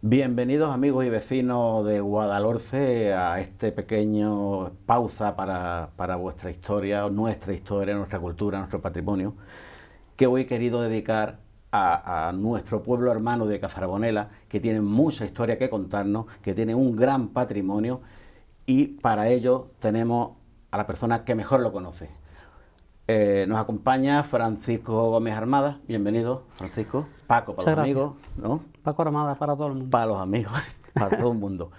Bienvenidos amigos y vecinos de Guadalhorce a este pequeño pausa para vuestra historia, nuestra cultura, nuestro patrimonio, que hoy he querido dedicar a nuestro pueblo hermano de Cazarbonela, que tiene mucha historia que contarnos, que tiene un gran patrimonio, y para ello tenemos a la persona que mejor lo conoce. Nos acompaña Francisco Gómez Armada. Bienvenido, Francisco. Paco, para los amigos, ¿no? Paco Armada, para todo el mundo. Para los amigos, para todo el mundo.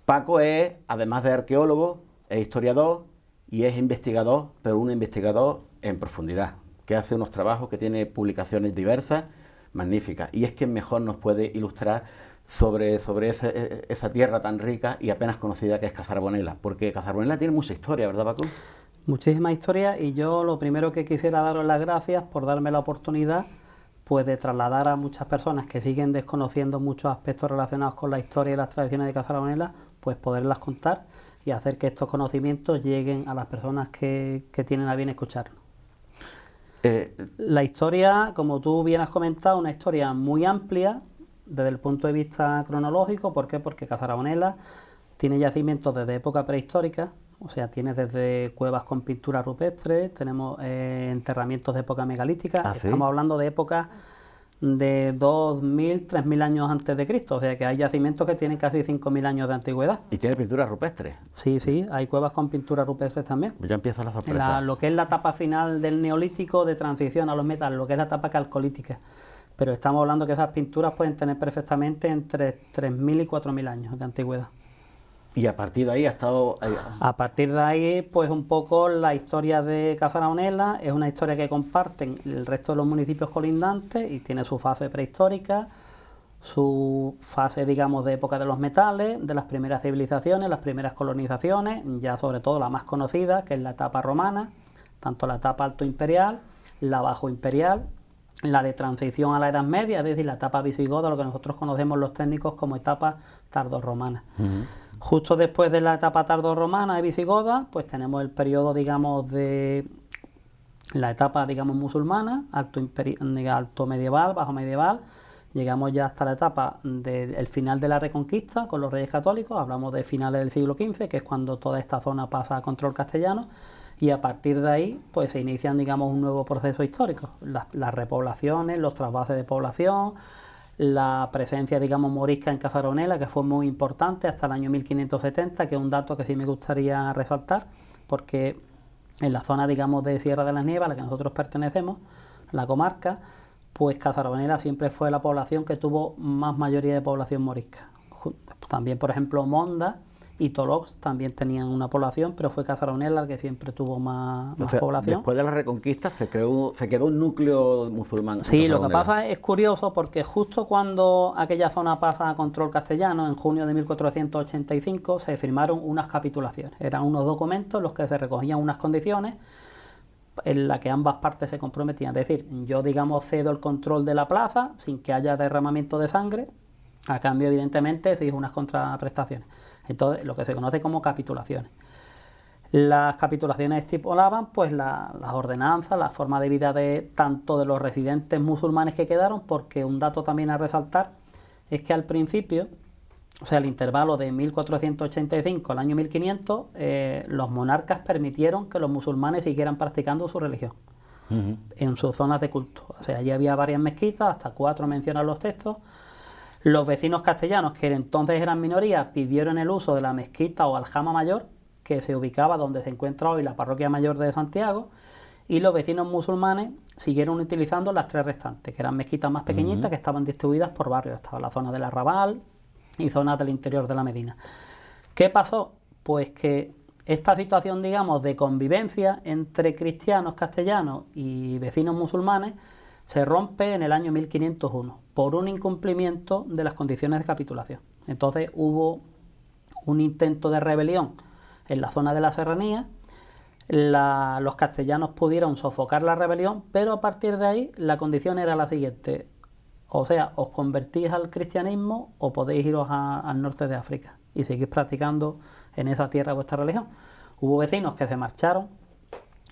Paco es, además de arqueólogo, es historiador y es investigador, pero un investigador en profundidad, que hace unos trabajos, que tiene publicaciones diversas, magníficas. Y es quien mejor nos puede ilustrar sobre esa tierra tan rica y apenas conocida que es Cazarbonela. Porque Cazarbonela tiene mucha historia, ¿verdad, Paco? Muchísima historia, y yo lo primero que quisiera daros las gracias por darme la oportunidad pues de trasladar a muchas personas que siguen desconociendo muchos aspectos relacionados con la historia y las tradiciones de Cazarbonela, pues poderlas contar y hacer que estos conocimientos lleguen a las personas que tienen a bien escucharnos. La historia, como tú bien has comentado, una historia muy amplia desde el punto de vista cronológico. ¿Por qué? Porque Cazarbonela tiene yacimientos desde época prehistórica. O sea, tiene desde cuevas con pintura rupestre, tenemos enterramientos de época megalítica. ¿Sí? Estamos hablando de épocas de 2.000, 3.000 años antes de Cristo. O sea, que hay yacimientos que tienen casi 5.000 años de antigüedad. ¿Y tiene pintura rupestre? Sí, hay cuevas con pintura rupestre también. Ya empieza la sorpresa. Lo que es la etapa final del Neolítico, de transición a los metales, lo que es la etapa calcolítica. Pero estamos hablando que esas pinturas pueden tener perfectamente entre 3.000 y 4.000 años de antigüedad. Y a partir de ahí ha estado... A partir de ahí, pues un poco la historia de Cazarbonela es una historia que comparten el resto de los municipios colindantes y tiene su fase prehistórica, su fase, digamos, de época de los metales, de las primeras civilizaciones, las primeras colonizaciones, ya sobre todo la más conocida, que es la etapa romana, tanto la etapa alto imperial, la bajo imperial, la de transición a la Edad Media, es decir, la etapa visigoda, lo que nosotros conocemos los técnicos como etapa tardorromana. Justo después de la etapa tardorromana y visigoda, pues tenemos el periodo, digamos, de la etapa, digamos, musulmana, alto medieval, bajo medieval. Llegamos ya hasta la etapa del final de la Reconquista con los Reyes Católicos. Hablamos de finales del siglo XV, que es cuando toda esta zona pasa a control castellano. Y a partir de ahí, pues se inician, digamos, un nuevo proceso histórico. Las repoblaciones, los trasvases de población, la presencia, digamos, morisca en Cazarbonela, que fue muy importante hasta el año 1570, que es un dato que sí me gustaría resaltar, porque en la zona, digamos, de Sierra de las Nieves, a la que nosotros pertenecemos, la comarca, pues Cazarbonela siempre fue la población que tuvo más mayoría de población morisca. También, por ejemplo, Monda y Tolox también tenían una población, pero fue Cazarbonela el que siempre tuvo más población. Después de la Reconquista se quedó un núcleo musulmán. Sí, lo que pasa es curioso porque justo cuando aquella zona pasa a control castellano, en junio de 1485, se firmaron unas capitulaciones. Eran unos documentos en los que se recogían unas condiciones en las que ambas partes se comprometían. Es decir, yo, digamos, cedo el control de la plaza sin que haya derramamiento de sangre, a cambio, evidentemente, se hizo unas contraprestaciones. Entonces, lo que se conoce como capitulaciones. Las capitulaciones estipulaban pues las ordenanzas, la forma de vida de tanto de los residentes musulmanes que quedaron, porque un dato también a resaltar es que al principio, o sea, el intervalo de 1485 al año 1500, los monarcas permitieron que los musulmanes siguieran practicando su religión en sus zonas de culto. O sea, allí había varias mezquitas, hasta 4 mencionan los textos. Los vecinos castellanos, que entonces eran minoría, pidieron el uso de la mezquita o aljama mayor, que se ubicaba donde se encuentra hoy la parroquia mayor de Santiago, y los vecinos musulmanes siguieron utilizando las 3 restantes, que eran mezquitas más pequeñitas que estaban distribuidas por barrios. Estaba la zona del Arrabal y zonas del interior de la Medina. ¿Qué pasó? Pues que esta situación, digamos, de convivencia entre cristianos castellanos y vecinos musulmanes se rompe en el año 1501 por un incumplimiento de las condiciones de capitulación. Entonces hubo un intento de rebelión en la zona de la serranía. Los castellanos pudieron sofocar la rebelión, pero a partir de ahí la condición era la siguiente: o sea, os convertís al cristianismo o podéis iros al norte de África y seguir practicando en esa tierra vuestra religión. Hubo vecinos que se marcharon,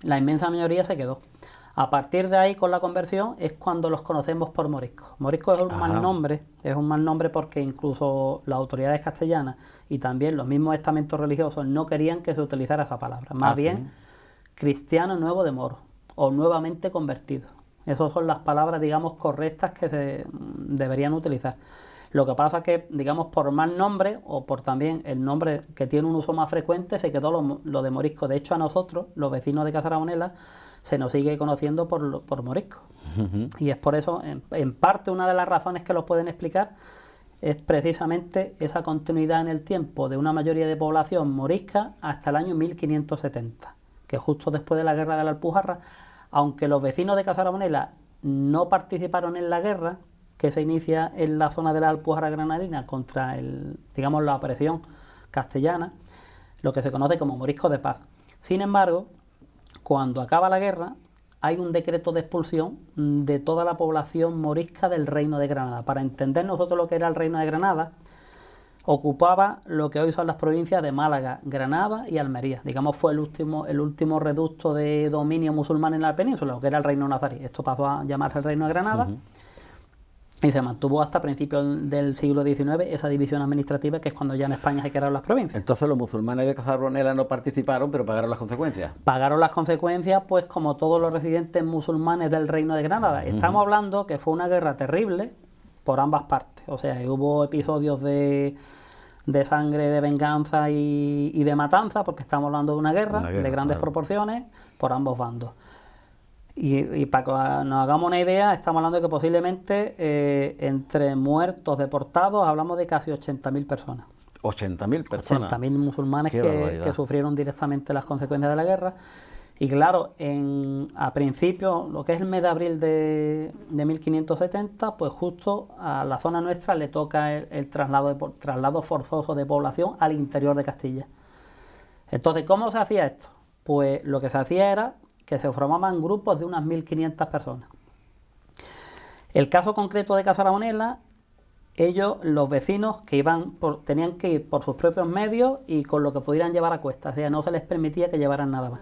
la inmensa mayoría se quedó. A partir de ahí, con la conversión, es cuando los conocemos por moriscos. Moriscos es un mal nombre porque incluso las autoridades castellanas y también los mismos estamentos religiosos no querían que se utilizara esa palabra. Más bien, cristiano nuevo de moro o nuevamente convertido. Esas son las palabras, digamos, correctas que se deberían utilizar. Lo que pasa es que, digamos, por mal nombre o por también el nombre que tiene un uso más frecuente, se quedó lo de morisco. De hecho, a nosotros, los vecinos de Cazarabonela, se nos sigue conociendo por morisco. Y es por eso, en parte, una de las razones que lo pueden explicar es precisamente esa continuidad en el tiempo de una mayoría de población morisca hasta el año 1570, que justo después de la guerra de la Alpujarra, aunque los vecinos de Cazarabonela no participaron en la guerra que se inicia en la zona de la Alpujarra granadina contra la opresión castellana, lo que se conoce como moriscos de paz. Sin embargo, cuando acaba la guerra, hay un decreto de expulsión de toda la población morisca del Reino de Granada. Para entender nosotros lo que era el Reino de Granada, ocupaba lo que hoy son las provincias de Málaga, Granada y Almería. Digamos, fue el último reducto de dominio musulmán en la península, lo que era el Reino Nazarí. Esto pasó a llamarse el Reino de Granada. Y se mantuvo hasta principios del siglo XIX esa división administrativa, que es cuando ya en España se crearon las provincias. Entonces los musulmanes de Cazarabonela no participaron, pero pagaron las consecuencias. Pagaron las consecuencias, pues como todos los residentes musulmanes del Reino de Granada. Estamos hablando que fue una guerra terrible por ambas partes. O sea, hubo episodios de sangre, de venganza y de matanza, porque estamos hablando de una guerra de grandes proporciones por ambos bandos. Y para que nos hagamos una idea, estamos hablando de que posiblemente entre muertos, deportados, hablamos de casi 80.000 personas. 80.000 personas. 80.000 musulmanes que sufrieron directamente las consecuencias de la guerra. Y claro, a principios, lo que es el mes de abril de 1570, pues justo a la zona nuestra le toca el traslado forzoso de población al interior de Castilla. Entonces, ¿cómo se hacía esto? Pues lo que se hacía era que se formaban grupos de unas 1.500 personas. El caso concreto de Cazarabonela, los vecinos que tenían que ir por sus propios medios y con lo que pudieran llevar a cuestas, o sea, no se les permitía que llevaran nada más.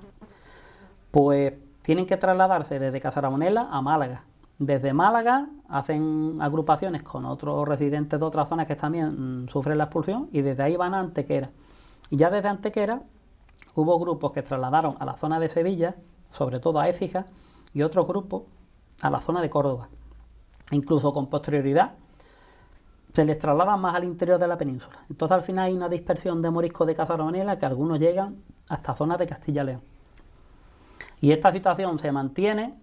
Pues tienen que trasladarse desde Cazarabonela a Málaga. Desde Málaga hacen agrupaciones con otros residentes de otras zonas que también sufren la expulsión y desde ahí van a Antequera. Y ya desde Antequera hubo grupos que trasladaron a la zona de Sevilla, sobre todo a Écija, y otros grupos a la zona de Córdoba. Incluso con posterioridad se les trasladan más al interior de la península. Entonces al final hay una dispersión de moriscos de Cazarabonela que algunos llegan hasta zonas de Castilla y León. Y esta situación se mantiene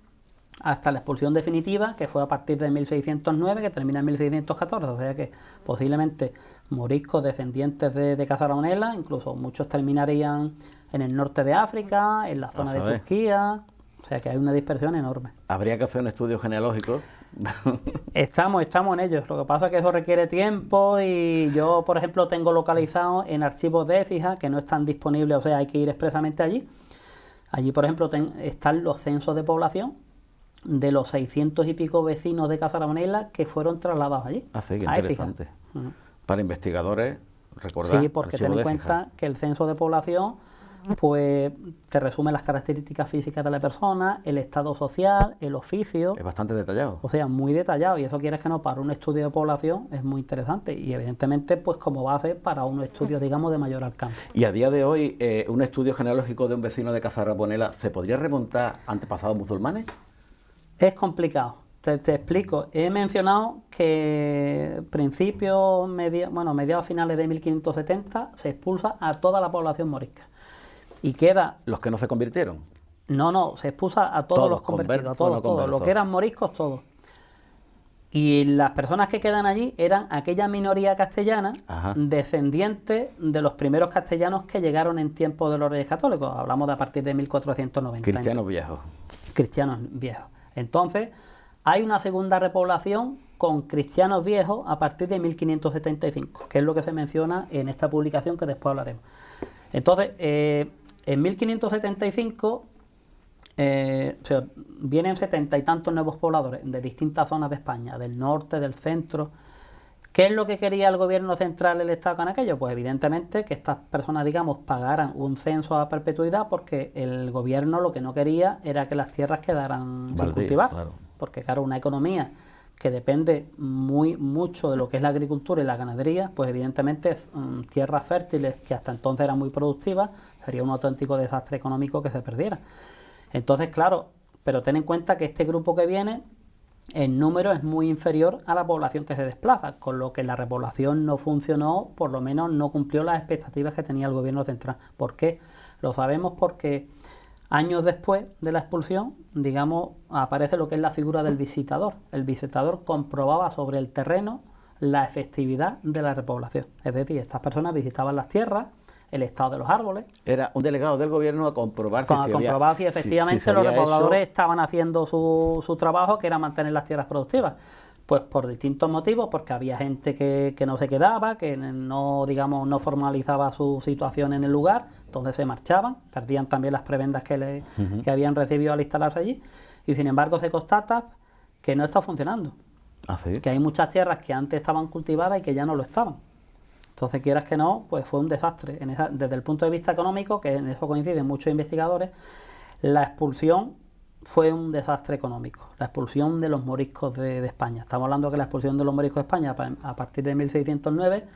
hasta la expulsión definitiva, que fue a partir de 1609, que termina en 1614. O sea que posiblemente moriscos descendientes de Cazarabonela, incluso muchos terminarían en el norte de África, en la zona de Turquía. O sea que hay una dispersión enorme. Habría que hacer un estudio genealógico. Estamos en ello. Lo que pasa es que eso requiere tiempo y yo, por ejemplo, tengo localizado en archivos de Écija que no están disponibles, o sea, hay que ir expresamente allí. Allí, por ejemplo, están los censos de población de los 600 y pico vecinos de Cazarabonela que fueron trasladados allí. Qué interesante. Para investigadores, recordar. Sí, porque ten en cuenta que el censo de población pues te resume las características físicas de la persona, el estado social, el oficio. Es bastante detallado. O sea, muy detallado, y eso quieres que no, para un estudio de población es muy interesante y evidentemente pues como base para unos estudios, digamos, de mayor alcance. Y a día de hoy, un estudio genealógico de un vecino de Cazarabonela, ¿se podría remontar a antepasados musulmanes? Es complicado. Te explico. He mencionado que mediados finales de 1570 se expulsa a toda la población morisca. Y queda... ¿Los que no se convirtieron? No, se expulsa a todos los convertidos, a todos. Los que eran moriscos, todos. Y las personas que quedan allí eran aquella minoría castellana, descendientes de los primeros castellanos que llegaron en tiempos de los Reyes Católicos. Hablamos de a partir de 1490. Cristianos viejos. Cristianos viejos. Entonces, hay una segunda repoblación con cristianos viejos a partir de 1575, que es lo que se menciona en esta publicación que después hablaremos. Entonces, en 1575 vienen 70 y tantos nuevos pobladores de distintas zonas de España, del norte, del centro, ¿Qué es lo que quería el gobierno central, el Estado con aquello? Pues evidentemente que estas personas, digamos, pagaran un censo a perpetuidad, porque el gobierno lo que no quería era que las tierras quedaran sin cultivar. Claro. Porque claro, una economía que depende mucho de lo que es la agricultura y la ganadería, pues evidentemente tierras fértiles que hasta entonces eran muy productivas, sería un auténtico desastre económico que se perdiera. Entonces, claro, pero ten en cuenta que este grupo que viene, el número es muy inferior a la población que se desplaza, con lo que la repoblación no funcionó, por lo menos no cumplió las expectativas que tenía el gobierno central. ¿Por qué? Lo sabemos porque años después de la expulsión, digamos, aparece lo que es la figura del visitador. El visitador comprobaba sobre el terreno la efectividad de la repoblación. Es decir, estas personas visitaban las tierras, el estado de los árboles. Era un delegado del gobierno a comprobar si efectivamente los repobladores estaban haciendo su trabajo, que era mantener las tierras productivas. Pues por distintos motivos, porque había gente que no se quedaba, que no, digamos, no formalizaba su situación en el lugar, entonces se marchaban, perdían también las prebendas que habían recibido al instalarse allí, y sin embargo se constata que no está funcionando. ¿Ah, sí? Que hay muchas tierras que antes estaban cultivadas y que ya no lo estaban. Entonces, quieras que no, pues fue un desastre. Desde el punto de vista económico, que en eso coinciden muchos investigadores, la expulsión fue un desastre económico. La expulsión de los moriscos de España. Estamos hablando que la expulsión de los moriscos de España a partir de 1609,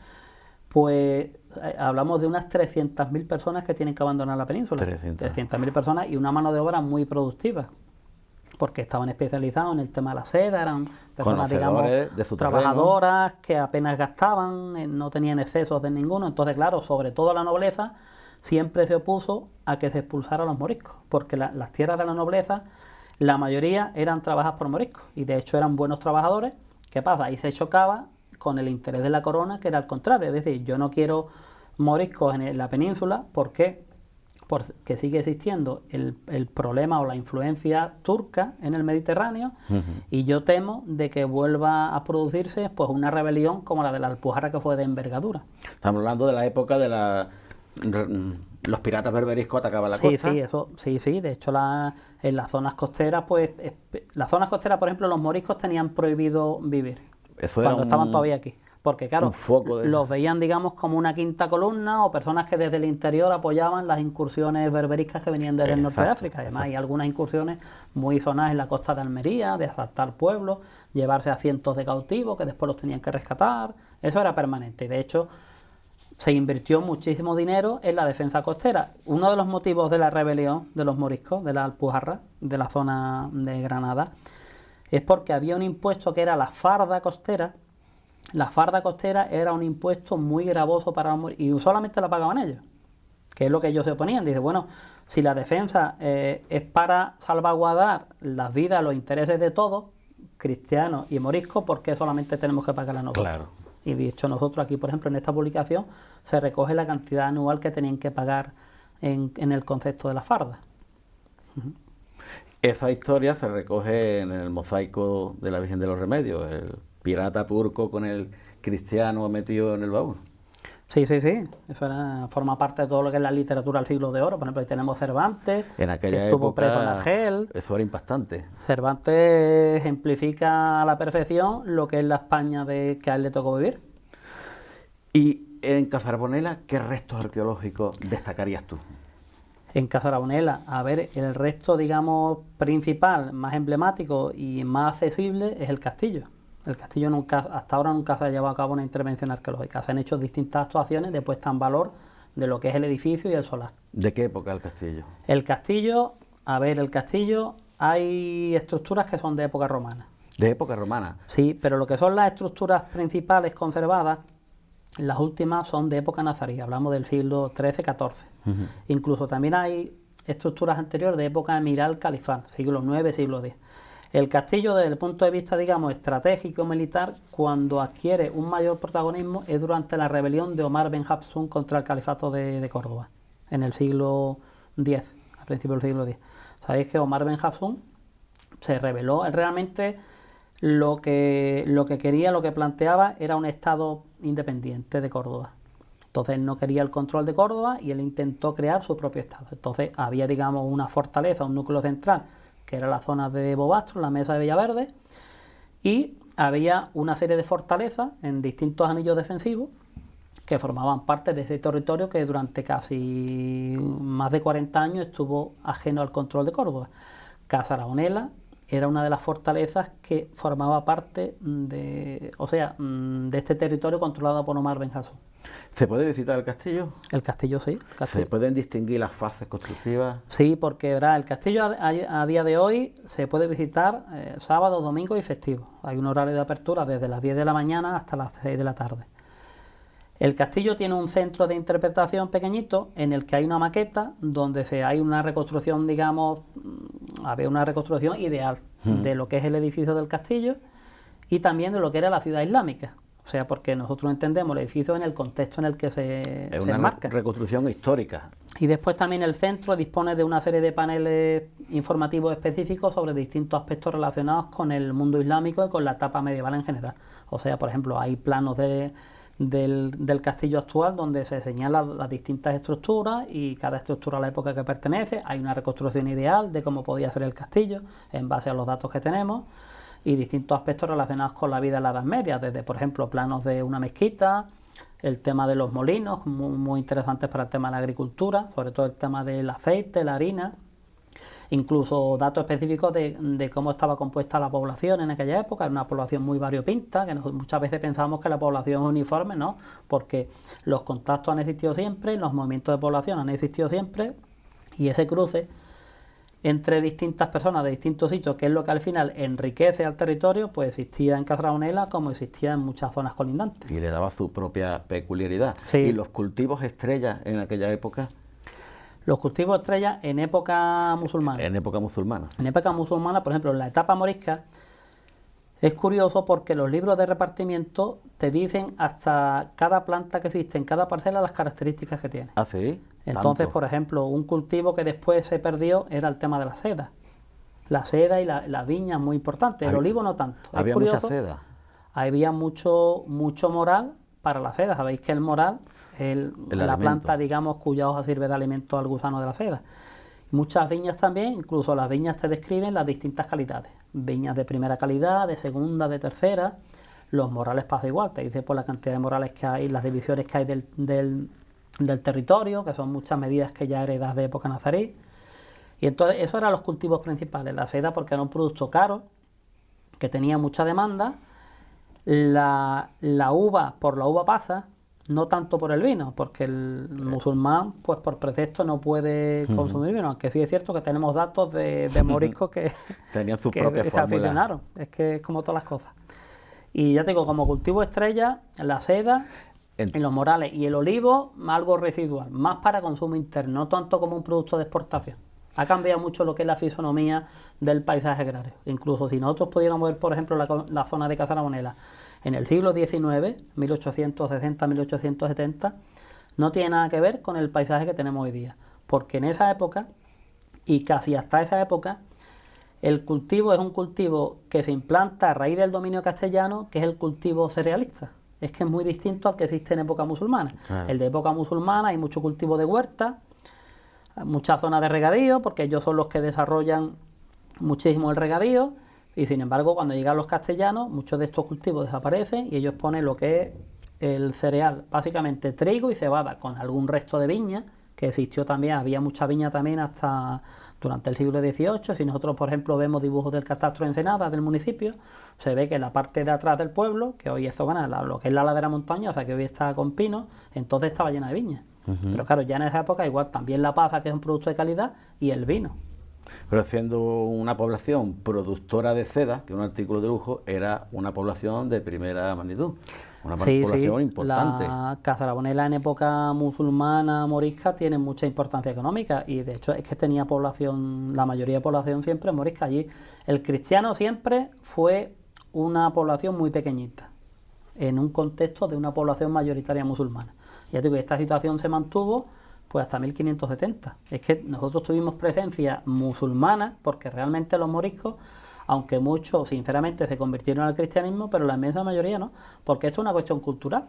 pues hablamos de unas 300.000 personas que tienen que abandonar la península. 300.000 personas y una mano de obra muy productiva, porque estaban especializados en el tema de la seda, eran personas, digamos, trabajadoras que apenas gastaban, no tenían excesos de ninguno. Entonces, claro, sobre todo la nobleza siempre se opuso a que se expulsara a los moriscos, porque las tierras de la nobleza, la mayoría eran trabajadas por moriscos, y de hecho eran buenos trabajadores. ¿Qué pasa? Ahí se chocaba con el interés de la corona, que era al contrario, es decir, yo no quiero moriscos en la península. ¿Por qué? Porque sigue existiendo el problema o la influencia turca en el Mediterráneo, y yo temo de que vuelva a producirse pues una rebelión como la de la Alpujarra, que fue de envergadura. Estamos hablando de la época de los piratas berberiscos atacaban la costa. Sí, de hecho en las zonas costeras, pues las zonas costeras, por ejemplo, los moriscos tenían prohibido vivir cuando estaban todavía aquí. Porque claro, los veían, digamos, como una quinta columna, o personas que desde el interior apoyaban las incursiones berberiscas que venían desde el norte de África. Además, hay algunas incursiones muy sonadas en la costa de Almería, de asaltar pueblos, llevarse a cientos de cautivos que después los tenían que rescatar. Eso era permanente. Y de hecho, se invirtió muchísimo dinero en la defensa costera. Uno de los motivos de la rebelión de los moriscos, de la Alpujarra, de la zona de Granada, es porque había un impuesto que era la farda costera. La farda costera era un impuesto muy gravoso para los moriscos, y solamente la pagaban ellos, que es lo que ellos se oponían. Dice, bueno, si la defensa es para salvaguardar las vidas, los intereses de todos, cristianos y moriscos, ¿por qué solamente tenemos que pagar a nosotros? Claro. Y de hecho nosotros aquí, por ejemplo, en esta publicación se recoge la cantidad anual que tenían que pagar en el concepto de la farda. Esa historia se recoge en el mosaico de la Virgen de los Remedios, el pirata turco con el cristiano metido en el baúl. Sí. Eso forma parte de todo lo que es la literatura del siglo de oro. Por ejemplo, ahí tenemos Cervantes, en aquella que estuvo época, preso en Argel. Eso era impactante. Cervantes ejemplifica a la perfección lo que es la España que a él le tocó vivir. Y en Cazarbonela, ¿qué restos arqueológicos destacarías tú? En Cazarbonela, a ver, el resto, digamos, principal, más emblemático y más accesible es el castillo. El castillo hasta ahora nunca se ha llevado a cabo una intervención arqueológica. Se han hecho distintas actuaciones de puesta en valor de lo que es el edificio y el solar. ¿De qué época el castillo? El castillo, hay estructuras que son de época romana. ¿De época romana? Sí, pero lo que son las estructuras principales conservadas, las últimas son de época nazarí. Hablamos del siglo XIII-XIV. Incluso también hay estructuras anteriores de época emiral califal, siglo IX, siglo X. El castillo, desde el punto de vista, digamos, estratégico militar, cuando adquiere un mayor protagonismo es durante la rebelión de Omar Ben Hafsun contra el califato de Córdoba, en el siglo X, a principios del siglo X. Sabéis que Omar Ben Hafsun se rebeló. Él realmente lo que quería, lo que planteaba, era un estado independiente de Córdoba. Entonces él no quería el control de Córdoba y él intentó crear su propio estado. Entonces había, digamos, una fortaleza, un núcleo central, que era la zona de Bobastro, la mesa de Villaverde, y había una serie de fortalezas en distintos anillos defensivos que formaban parte de ese territorio que durante casi más de 40 años estuvo ajeno al control de Córdoba. Casa Aragonela era una de las fortalezas que formaba parte de este territorio controlado por Omar Ben Jasón. ¿Se puede visitar el castillo? El castillo sí. El castillo. ¿Se pueden distinguir las fases constructivas? Sí, porque ¿verdad? El castillo a día de hoy se puede visitar sábado, domingo y festivo. Hay un horario de apertura desde las 10 de la mañana hasta las 6 de la tarde. El castillo tiene un centro de interpretación pequeñito en el que hay una maqueta donde hay una reconstrucción, digamos, había una reconstrucción ideal de lo que es el edificio del castillo y también de lo que era la ciudad islámica. O sea, porque nosotros entendemos el edificio en el contexto en el que se enmarca. Una reconstrucción histórica. Y después también el centro dispone de una serie de paneles informativos específicos sobre distintos aspectos relacionados con el mundo islámico y con la etapa medieval en general. O sea, por ejemplo, hay planos del castillo actual donde se señalan las distintas estructuras y cada estructura a la época que pertenece. Hay una reconstrucción ideal de cómo podía ser el castillo en base a los datos que tenemos y distintos aspectos relacionados con la vida en la Edad Media, desde por ejemplo planos de una mezquita, el tema de los molinos, muy interesantes para el tema de la agricultura, sobre todo el tema del aceite, la harina, incluso datos específicos de cómo estaba compuesta la población en aquella época. Era una población muy variopinta, que muchas veces pensamos que la población es uniforme, ¿no? Porque los contactos han existido siempre, los movimientos de población han existido siempre, y ese cruce entre distintas personas de distintos sitios, que es lo que al final enriquece al territorio, pues existía en Casa Aragonela como existía en muchas zonas colindantes. Y le daba su propia peculiaridad. Sí. ¿Y los cultivos estrellas en aquella época? Los cultivos estrellas en época musulmana. En época musulmana. En época musulmana, por ejemplo, en la etapa morisca, es curioso porque los libros de repartimiento te dicen hasta cada planta que existe en cada parcela las características que tiene. ¿Ah, sí? Entonces, ¿Tanto? por ejemplo, un cultivo que después se perdió era el tema de la seda. La seda y la viña es muy importante, el olivo no tanto. Había es curioso, mucha seda. había mucho moral para la seda. Sabéis que el moral es la planta, digamos, cuya hoja sirve de alimento al gusano de la seda. Muchas viñas también, incluso las viñas te describen las distintas calidades. Viñas de primera calidad, de segunda, de tercera. Los morales pasa igual, te dice por la cantidad de morales que hay, las divisiones que hay del territorio, que son muchas medidas que ya heredas de época nazarí. Y entonces esos eran los cultivos principales. La seda porque era un producto caro, que tenía mucha demanda. La uva por la uva pasa, no tanto por el vino, porque el musulmán, pues por precepto no puede consumir vino, aunque sí es cierto que tenemos datos de moriscos que tenían sus que propias se fórmulas. aficionaron. Es que es como todas las cosas. Y ya te digo, como cultivo estrella, la seda y los morales. Y el olivo, algo residual, más para consumo interno, no tanto como un producto de exportación. Ha cambiado mucho lo que es la fisonomía del paisaje agrario. Incluso si nosotros pudiéramos ver, por ejemplo, la zona de Casa Aragonela en el siglo XIX, 1860-1870, no tiene nada que ver con el paisaje que tenemos hoy día. Porque en esa época, y casi hasta esa época, el cultivo es un cultivo que se implanta a raíz del dominio castellano, que es el cultivo cerealista. Es que es muy distinto al que existe en época musulmana. Claro. El de época musulmana hay mucho cultivo de huerta, muchas zonas de regadío, porque ellos son los que desarrollan muchísimo el regadío, y sin embargo cuando llegan los castellanos muchos de estos cultivos desaparecen y ellos ponen lo que es el cereal, básicamente trigo y cebada, con algún resto de viña, que existió también, había mucha viña también hasta durante el siglo XVIII. Si nosotros, por ejemplo, vemos dibujos del catastro Ensenada del municipio, se ve que en la parte de atrás del pueblo, que hoy es lo que es la ladera montaña, o sea que hoy está con pinos, entonces estaba llena de viña. Pero claro, ya en esa época igual también la pasa, que es un producto de calidad, y el vino. Pero siendo una población productora de seda, que es un artículo de lujo, era una población de primera magnitud, una población importante. La Casa Aragonela en época musulmana, morisca, tiene mucha importancia económica, y de hecho es que tenía población, la mayoría de población siempre morisca allí. El cristiano siempre fue una población muy pequeñita, en un contexto de una población mayoritaria musulmana. Ya digo, esta situación se mantuvo pues hasta 1570. Es que nosotros tuvimos presencia musulmana, porque realmente los moriscos, aunque muchos sinceramente se convirtieron al cristianismo, pero la inmensa mayoría no, porque esto es una cuestión cultural.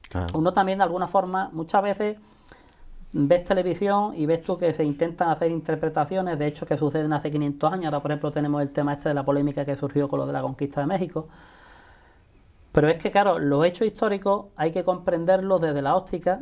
Claro. Uno también de alguna forma, muchas veces ves televisión y ves tú que se intentan hacer interpretaciones de hechos que suceden hace 500 años. Ahora, por ejemplo, tenemos el tema este de la polémica que surgió con lo de la conquista de México. Pero es que, claro, los hechos históricos hay que comprenderlos desde la óptica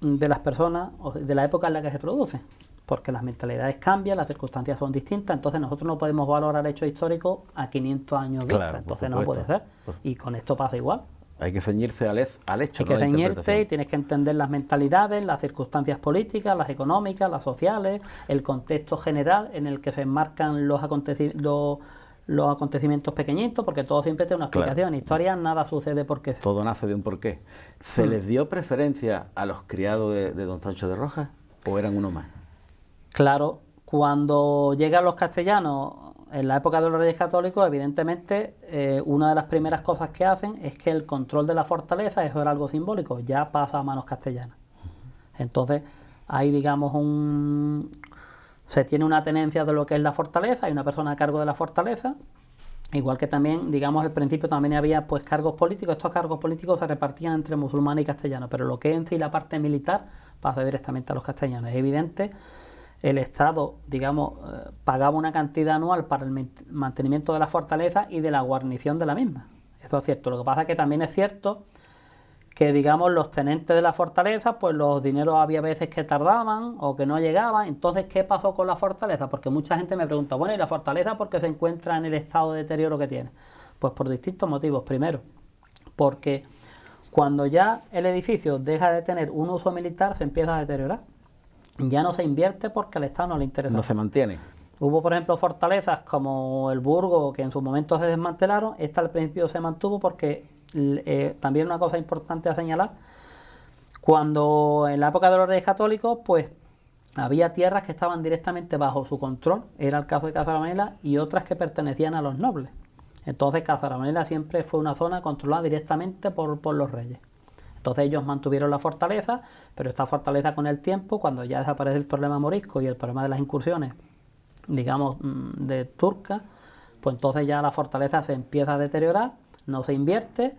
de las personas o de la época en la que se producen, porque las mentalidades cambian, las circunstancias son distintas, entonces nosotros no podemos valorar hechos históricos a 500 años vista, Claro, entonces no puede ser. Y con esto pasa igual. Hay que ceñirse al hecho. Hay que no a la ceñirte interpretación. y tienes que entender las mentalidades, las circunstancias políticas, las económicas, las sociales, el contexto general en el que se enmarcan los acontecimientos pequeñitos, porque todo siempre tiene una explicación. Claro. En historia nada sucede porque sí. Todo nace de un porqué. ¿Se les dio preferencia a los criados de don Sancho de Rojas o eran uno más? Claro, cuando llegan los castellanos en la época de los Reyes Católicos, evidentemente una de las primeras cosas que hacen es que el control de la fortaleza, eso era algo simbólico, ya pasa a manos castellanas. Entonces hay, digamos, se tiene una tenencia de lo que es la fortaleza, hay una persona a cargo de la fortaleza, igual que también, digamos, al principio también había pues cargos políticos. Estos cargos políticos se repartían entre musulmanes y castellanos, pero lo que es en sí la parte militar pasa directamente a los castellanos. Es evidente, el Estado, digamos, pagaba una cantidad anual para el mantenimiento de la fortaleza y de la guarnición de la misma. Eso es cierto. Lo que pasa es que también es cierto que, digamos, los tenentes de la fortaleza, pues los dineros había veces que tardaban o que no llegaban. Entonces, ¿qué pasó con la fortaleza? Porque mucha gente me pregunta, bueno, ¿y la fortaleza por qué se encuentra en el estado de deterioro que tiene? Pues por distintos motivos. Primero, porque cuando ya el edificio deja de tener un uso militar, se empieza a deteriorar. Ya no se invierte porque al Estado no le interesa. No se mantiene. Hubo, por ejemplo, fortalezas como el Burgo, que en su momento se desmantelaron. Esta al principio se mantuvo porque también una cosa importante a señalar, cuando en la época de los Reyes Católicos, pues había tierras que estaban directamente bajo su control, era el caso de Cazarabanela, y otras que pertenecían a los nobles. Entonces Cazarabanela siempre fue una zona controlada directamente por los reyes. Entonces ellos mantuvieron la fortaleza, pero esta fortaleza con el tiempo, cuando ya desaparece el problema morisco y el problema de las incursiones, digamos, de turcas, pues entonces ya la fortaleza se empieza a deteriorar, no se invierte.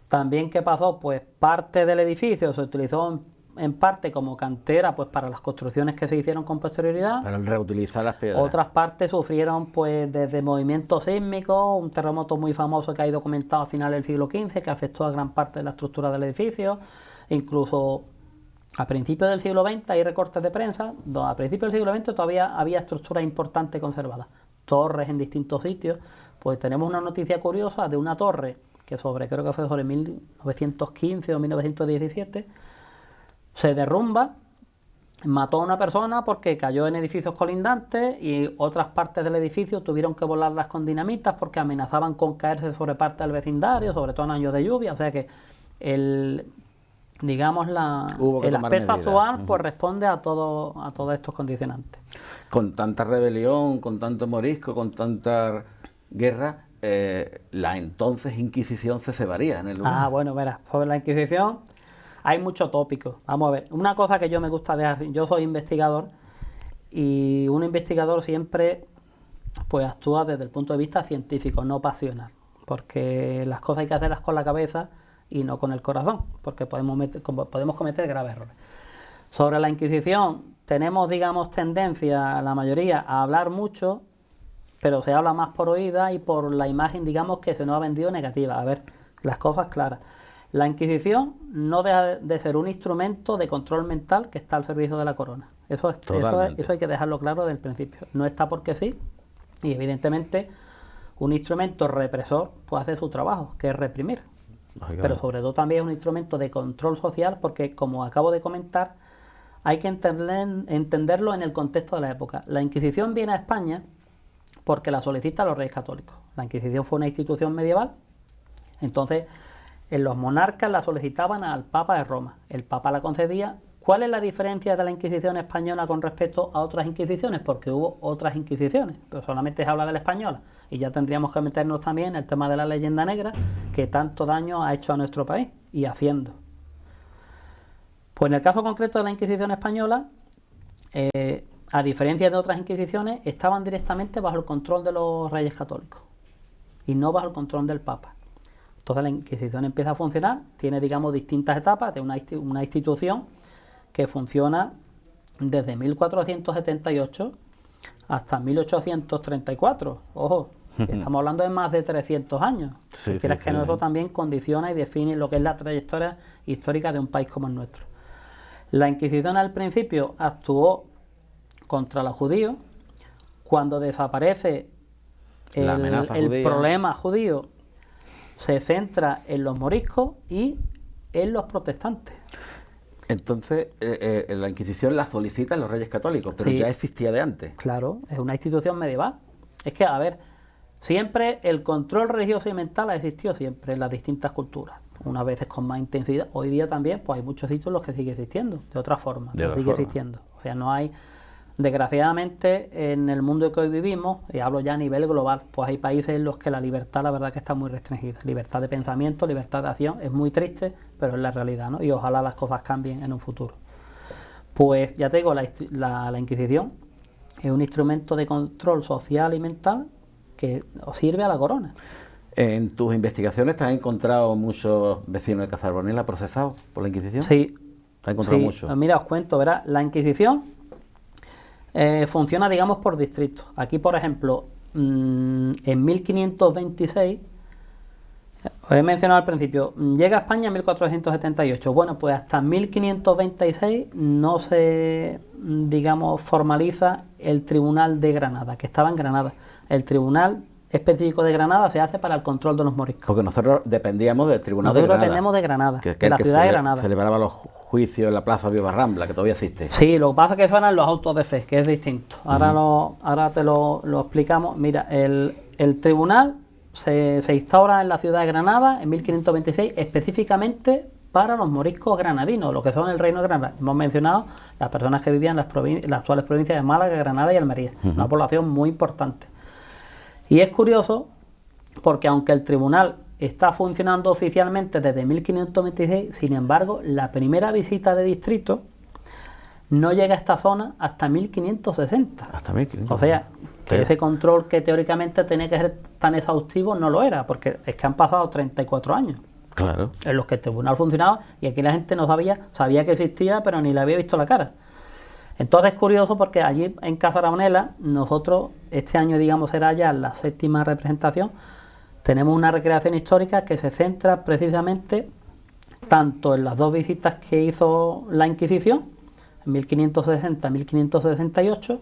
También, ¿qué pasó? Pues parte del edificio se utilizó en parte como cantera, pues para las construcciones que se hicieron con posterioridad. Para reutilizar las piedras. Otras partes sufrieron pues desde movimientos sísmicos, un terremoto muy famoso que hay documentado a finales del siglo XV que afectó a gran parte de la estructura del edificio. Incluso a principios del siglo XX hay recortes de prensa, a principios del siglo XX todavía había estructuras importantes conservadas, torres en distintos sitios. Pues tenemos una noticia curiosa de una torre que creo que fue sobre 1915 o 1917, se derrumba, mató a una persona porque cayó en edificios colindantes y otras partes del edificio tuvieron que volarlas con dinamitas porque amenazaban con caerse sobre parte del vecindario, sobre todo en años de lluvia. O sea que el aspecto actual pues responde a todos estos condicionantes. Con tanta rebelión, con tanto morisco, con tanta guerra, la entonces Inquisición se cebaría en el lugar. Bueno, verás, sobre la Inquisición hay mucho tópico. Vamos a ver, una cosa que yo me gusta dejar, yo soy investigador y un investigador siempre pues actúa desde el punto de vista científico, no pasional, porque las cosas hay que hacerlas con la cabeza y no con el corazón, porque podemos cometer graves errores. Sobre la Inquisición tenemos, digamos, tendencia, la mayoría, a hablar mucho, pero se habla más por oída y por la imagen, digamos, que se nos ha vendido negativa. A ver, las cosas claras. La Inquisición no deja de ser un instrumento de control mental que está al servicio de la corona. Eso hay que dejarlo claro desde el principio. No está porque sí, y evidentemente un instrumento represor pues hace su trabajo, que es reprimir. Pero sobre todo también es un instrumento de control social porque, como acabo de comentar, hay que entenderlo en el contexto de la época. La Inquisición viene a España porque la solicitan los Reyes Católicos. La Inquisición fue una institución medieval, entonces los monarcas la solicitaban al Papa de Roma. El Papa la concedía. ¿Cuál es la diferencia de la Inquisición española con respecto a otras Inquisiciones? Porque hubo otras Inquisiciones, pero solamente se habla de la española. Y ya tendríamos que meternos también en el tema de la leyenda negra, que tanto daño ha hecho a nuestro país, y haciendo. Pues en el caso concreto de la Inquisición española, a diferencia de otras Inquisiciones, estaban directamente bajo el control de los Reyes Católicos, y no bajo el control del Papa. Entonces la Inquisición empieza a funcionar, tiene, digamos, distintas etapas de una institución que funciona desde 1478 hasta 1834. Ojo, Estamos hablando de más de 300 años. Sí, Si quieres sí, que no, sí. eso también condiciona y define lo que es la trayectoria histórica de un país como el nuestro. La Inquisición al principio actuó contra los judíos. Cuando desaparece La amenaza el judía. problema judío, se centra en los moriscos y en los protestantes. Entonces, la Inquisición la solicitan los Reyes Católicos, pero Sí. ya existía de antes. Claro, es una institución medieval. Es que, a ver, siempre el control religioso y mental ha existido siempre en las distintas culturas. Unas veces con más intensidad. Hoy día también, pues hay muchos sitios en los que sigue existiendo, de otra forma, De pero otra sigue forma. existiendo. O sea, no hay, desgraciadamente, en el mundo que hoy vivimos, y hablo ya a nivel global, pues hay países en los que la libertad, la verdad, que está muy restringida. Libertad de pensamiento, libertad de acción, es muy triste, pero es la realidad, ¿no? Y ojalá las cosas cambien en un futuro. Pues ya te digo, la Inquisición es un instrumento de control social y mental que sirve a la corona. En tus investigaciones te has encontrado muchos vecinos de Cazarbonela procesados por la Inquisición. Sí. ¿Te has encontrado Sí, muchos? mira, os cuento, verás, la Inquisición funciona, digamos, por distritos. Aquí, por ejemplo, en 1526, os he mencionado al principio, llega a España en 1478. Bueno, pues hasta 1526 no se, digamos, formaliza el Tribunal de Granada, que estaba en Granada. El Tribunal específico de Granada se hace para el control de los moriscos. Porque nosotros dependíamos del Tribunal de Nosotros Granada. dependemos de Granada, que es de la el que ciudad de Granada. celebraba los juicios en la Plaza Viva Rambla, que todavía existe. Sí, lo que pasa es que eso eran los autos de fe, que es distinto. Ahora te lo explicamos. Mira, el tribunal se instaura en la ciudad de Granada en 1526 específicamente para los moriscos granadinos, lo que son el Reino de Granada. Hemos mencionado las personas que vivían en las actuales provincias de Málaga, Granada y Almería. Una población muy importante. Y es curioso porque aunque el tribunal está funcionando oficialmente desde 1526, sin embargo, la primera visita de distrito no llega a esta zona hasta 1560. Hasta 1500. O sea, que Sí. ese control que teóricamente tenía que ser tan exhaustivo no lo era, porque es que han pasado 34 años Claro. en los que el tribunal funcionaba y aquí la gente no sabía que existía, pero ni le había visto la cara. Entonces es curioso porque allí en Cazarbonela, nosotros, este año digamos será ya la 7ª representación, tenemos una recreación histórica que se centra precisamente tanto en las dos visitas que hizo la Inquisición, en 1560-1568,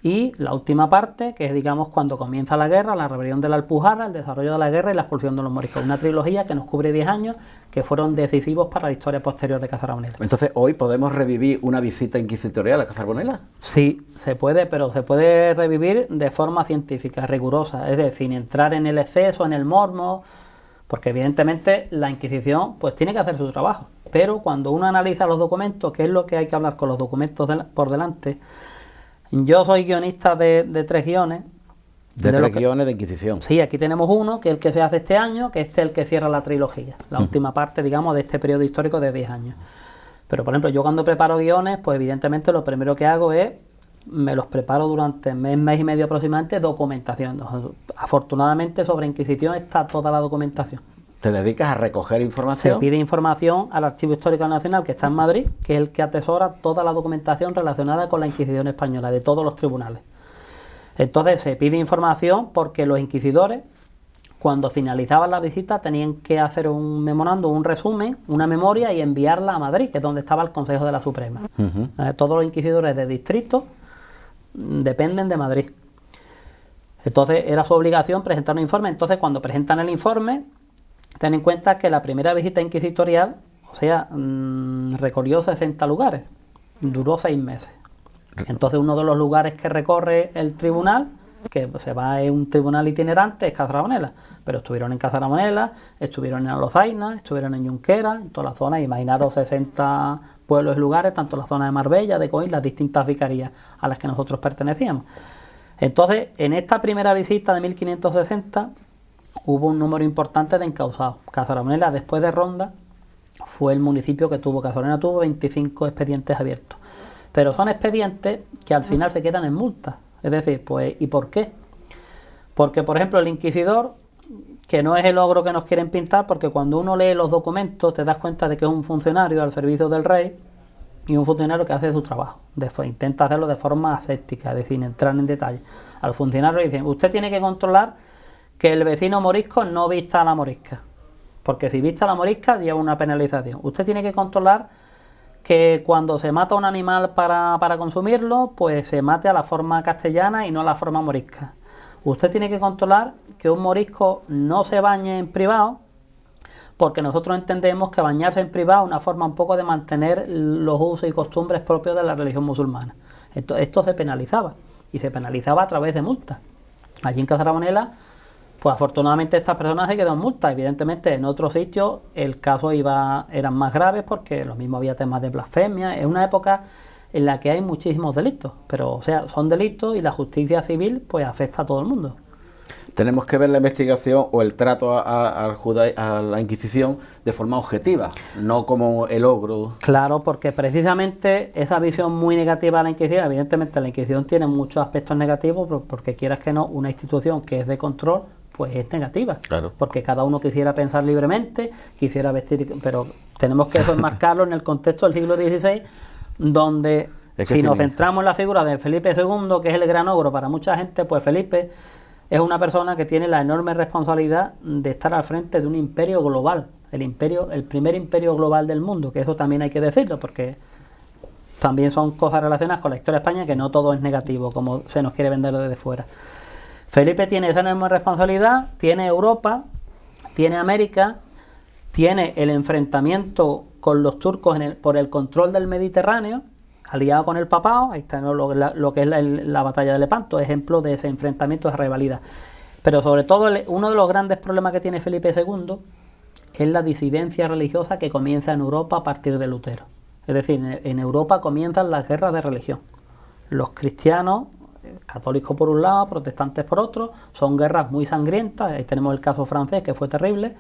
y la última parte, que es digamos cuando comienza la guerra, la rebelión de la Alpujarra, el desarrollo de la guerra y la expulsión de los moriscos. Una trilogía que nos cubre 10 años, que fueron decisivos para la historia posterior de Cazarbonela. Entonces, hoy podemos revivir una visita inquisitorial a Cazarbonela. Sí, se puede, pero se puede revivir de forma científica, rigurosa, es decir, sin entrar en el exceso, en el mormo, porque evidentemente la Inquisición pues tiene que hacer su trabajo. Pero cuando uno analiza los documentos, que es lo que hay que hablar con los documentos por delante, yo soy guionista de 3 guiones. De los 3 guiones de Inquisición. Sí, aquí tenemos uno, que es el que se hace este año, que este es el que cierra la trilogía, la última parte, digamos, de este periodo histórico de 10 años. Pero, por ejemplo, yo cuando preparo guiones, pues evidentemente lo primero que hago es, me los preparo durante mes y medio aproximadamente, documentación. Afortunadamente, sobre Inquisición está toda la documentación. Te dedicas a recoger Se información. pide información al Archivo Histórico Nacional, que está en Madrid, que es el que atesora toda la documentación relacionada con la Inquisición española, de todos los tribunales. Entonces se pide información porque los inquisidores, cuando finalizaban la visita, tenían que hacer un memorando, un resumen, una memoria y enviarla a Madrid, que es donde estaba el Consejo de la Suprema. Todos los inquisidores de distrito dependen de Madrid. Entonces era su obligación presentar un informe. Entonces cuando presentan el informe, ten en cuenta que la primera visita inquisitorial, o sea, recorrió 60 lugares, duró 6 meses. Entonces uno de los lugares que recorre el tribunal, que se va en un tribunal itinerante, es Cazarbonela. Pero estuvieron en Cazarbonela, estuvieron en Alozaina, estuvieron en Junquera, en toda la zona. Imaginaros 60 pueblos y lugares, tanto la zona de Marbella, de Coín, las distintas vicarías a las que nosotros pertenecíamos. Entonces, en esta primera visita de 1560 hubo un número importante de encausados. Cazarbonela, después de Ronda, fue el municipio que tuvo. Cazarbonela tuvo 25 expedientes abiertos. Pero son expedientes que al final se quedan en multas. Es decir, pues, ¿y por qué? Porque, por ejemplo, el inquisidor, que no es el ogro que nos quieren pintar, porque cuando uno lee los documentos te das cuenta de que es un funcionario al servicio del rey y un funcionario que hace su trabajo. Intenta hacerlo de forma aséptica, es decir, sin entrar en detalle. Al funcionario le dicen, usted tiene que controlar que el vecino morisco no vista a la morisca, porque si vista a la morisca lleva una penalización. Usted tiene que controlar que cuando se mata un animal para consumirlo, pues se mate a la forma castellana y no a la forma morisca. Usted tiene que controlar que un morisco no se bañe en privado, porque nosotros entendemos que bañarse en privado es una forma un poco de mantener los usos y costumbres propios de la religión musulmana. Esto se penalizaba, y se penalizaba a través de multas. Allí en Cazarbonela, pues afortunadamente estas personas se quedaron multas. Evidentemente en otros sitios el caso eran más graves, porque lo mismo había temas de blasfemia. Es una época en la que hay muchísimos delitos, pero o sea, son delitos y la justicia civil pues afecta a todo el mundo. Tenemos que ver la investigación o el trato a la Inquisición de forma objetiva, no como el ogro. Claro, porque precisamente esa visión muy negativa de la Inquisición, evidentemente la Inquisición tiene muchos aspectos negativos, porque quieras que no, una institución que es de control, pues es negativa. Claro. Porque cada uno quisiera pensar libremente, quisiera vestir, pero tenemos que eso enmarcarlo en el contexto del siglo XVI, donde si nos centramos en la figura de Felipe II, que es el gran ogro para mucha gente, pues Felipe es una persona que tiene la enorme responsabilidad de estar al frente de un imperio global, el primer imperio global del mundo, que eso también hay que decirlo, porque también son cosas relacionadas con la historia de España, que no todo es negativo, como se nos quiere vender desde fuera. Felipe tiene esa enorme responsabilidad, tiene Europa, tiene América, tiene el enfrentamiento con los turcos por el control del Mediterráneo, aliado con el papado. Ahí está, ¿no?, lo que es la batalla de Lepanto, ejemplo de ese enfrentamiento, de rivalidad. Pero sobre todo uno de los grandes problemas que tiene Felipe II es la disidencia religiosa que comienza en Europa a partir de Lutero. Es decir, en Europa comienzan las guerras de religión. Los cristianos, católicos por un lado, protestantes por otro, son guerras muy sangrientas. Ahí tenemos el caso francés, que fue terrible.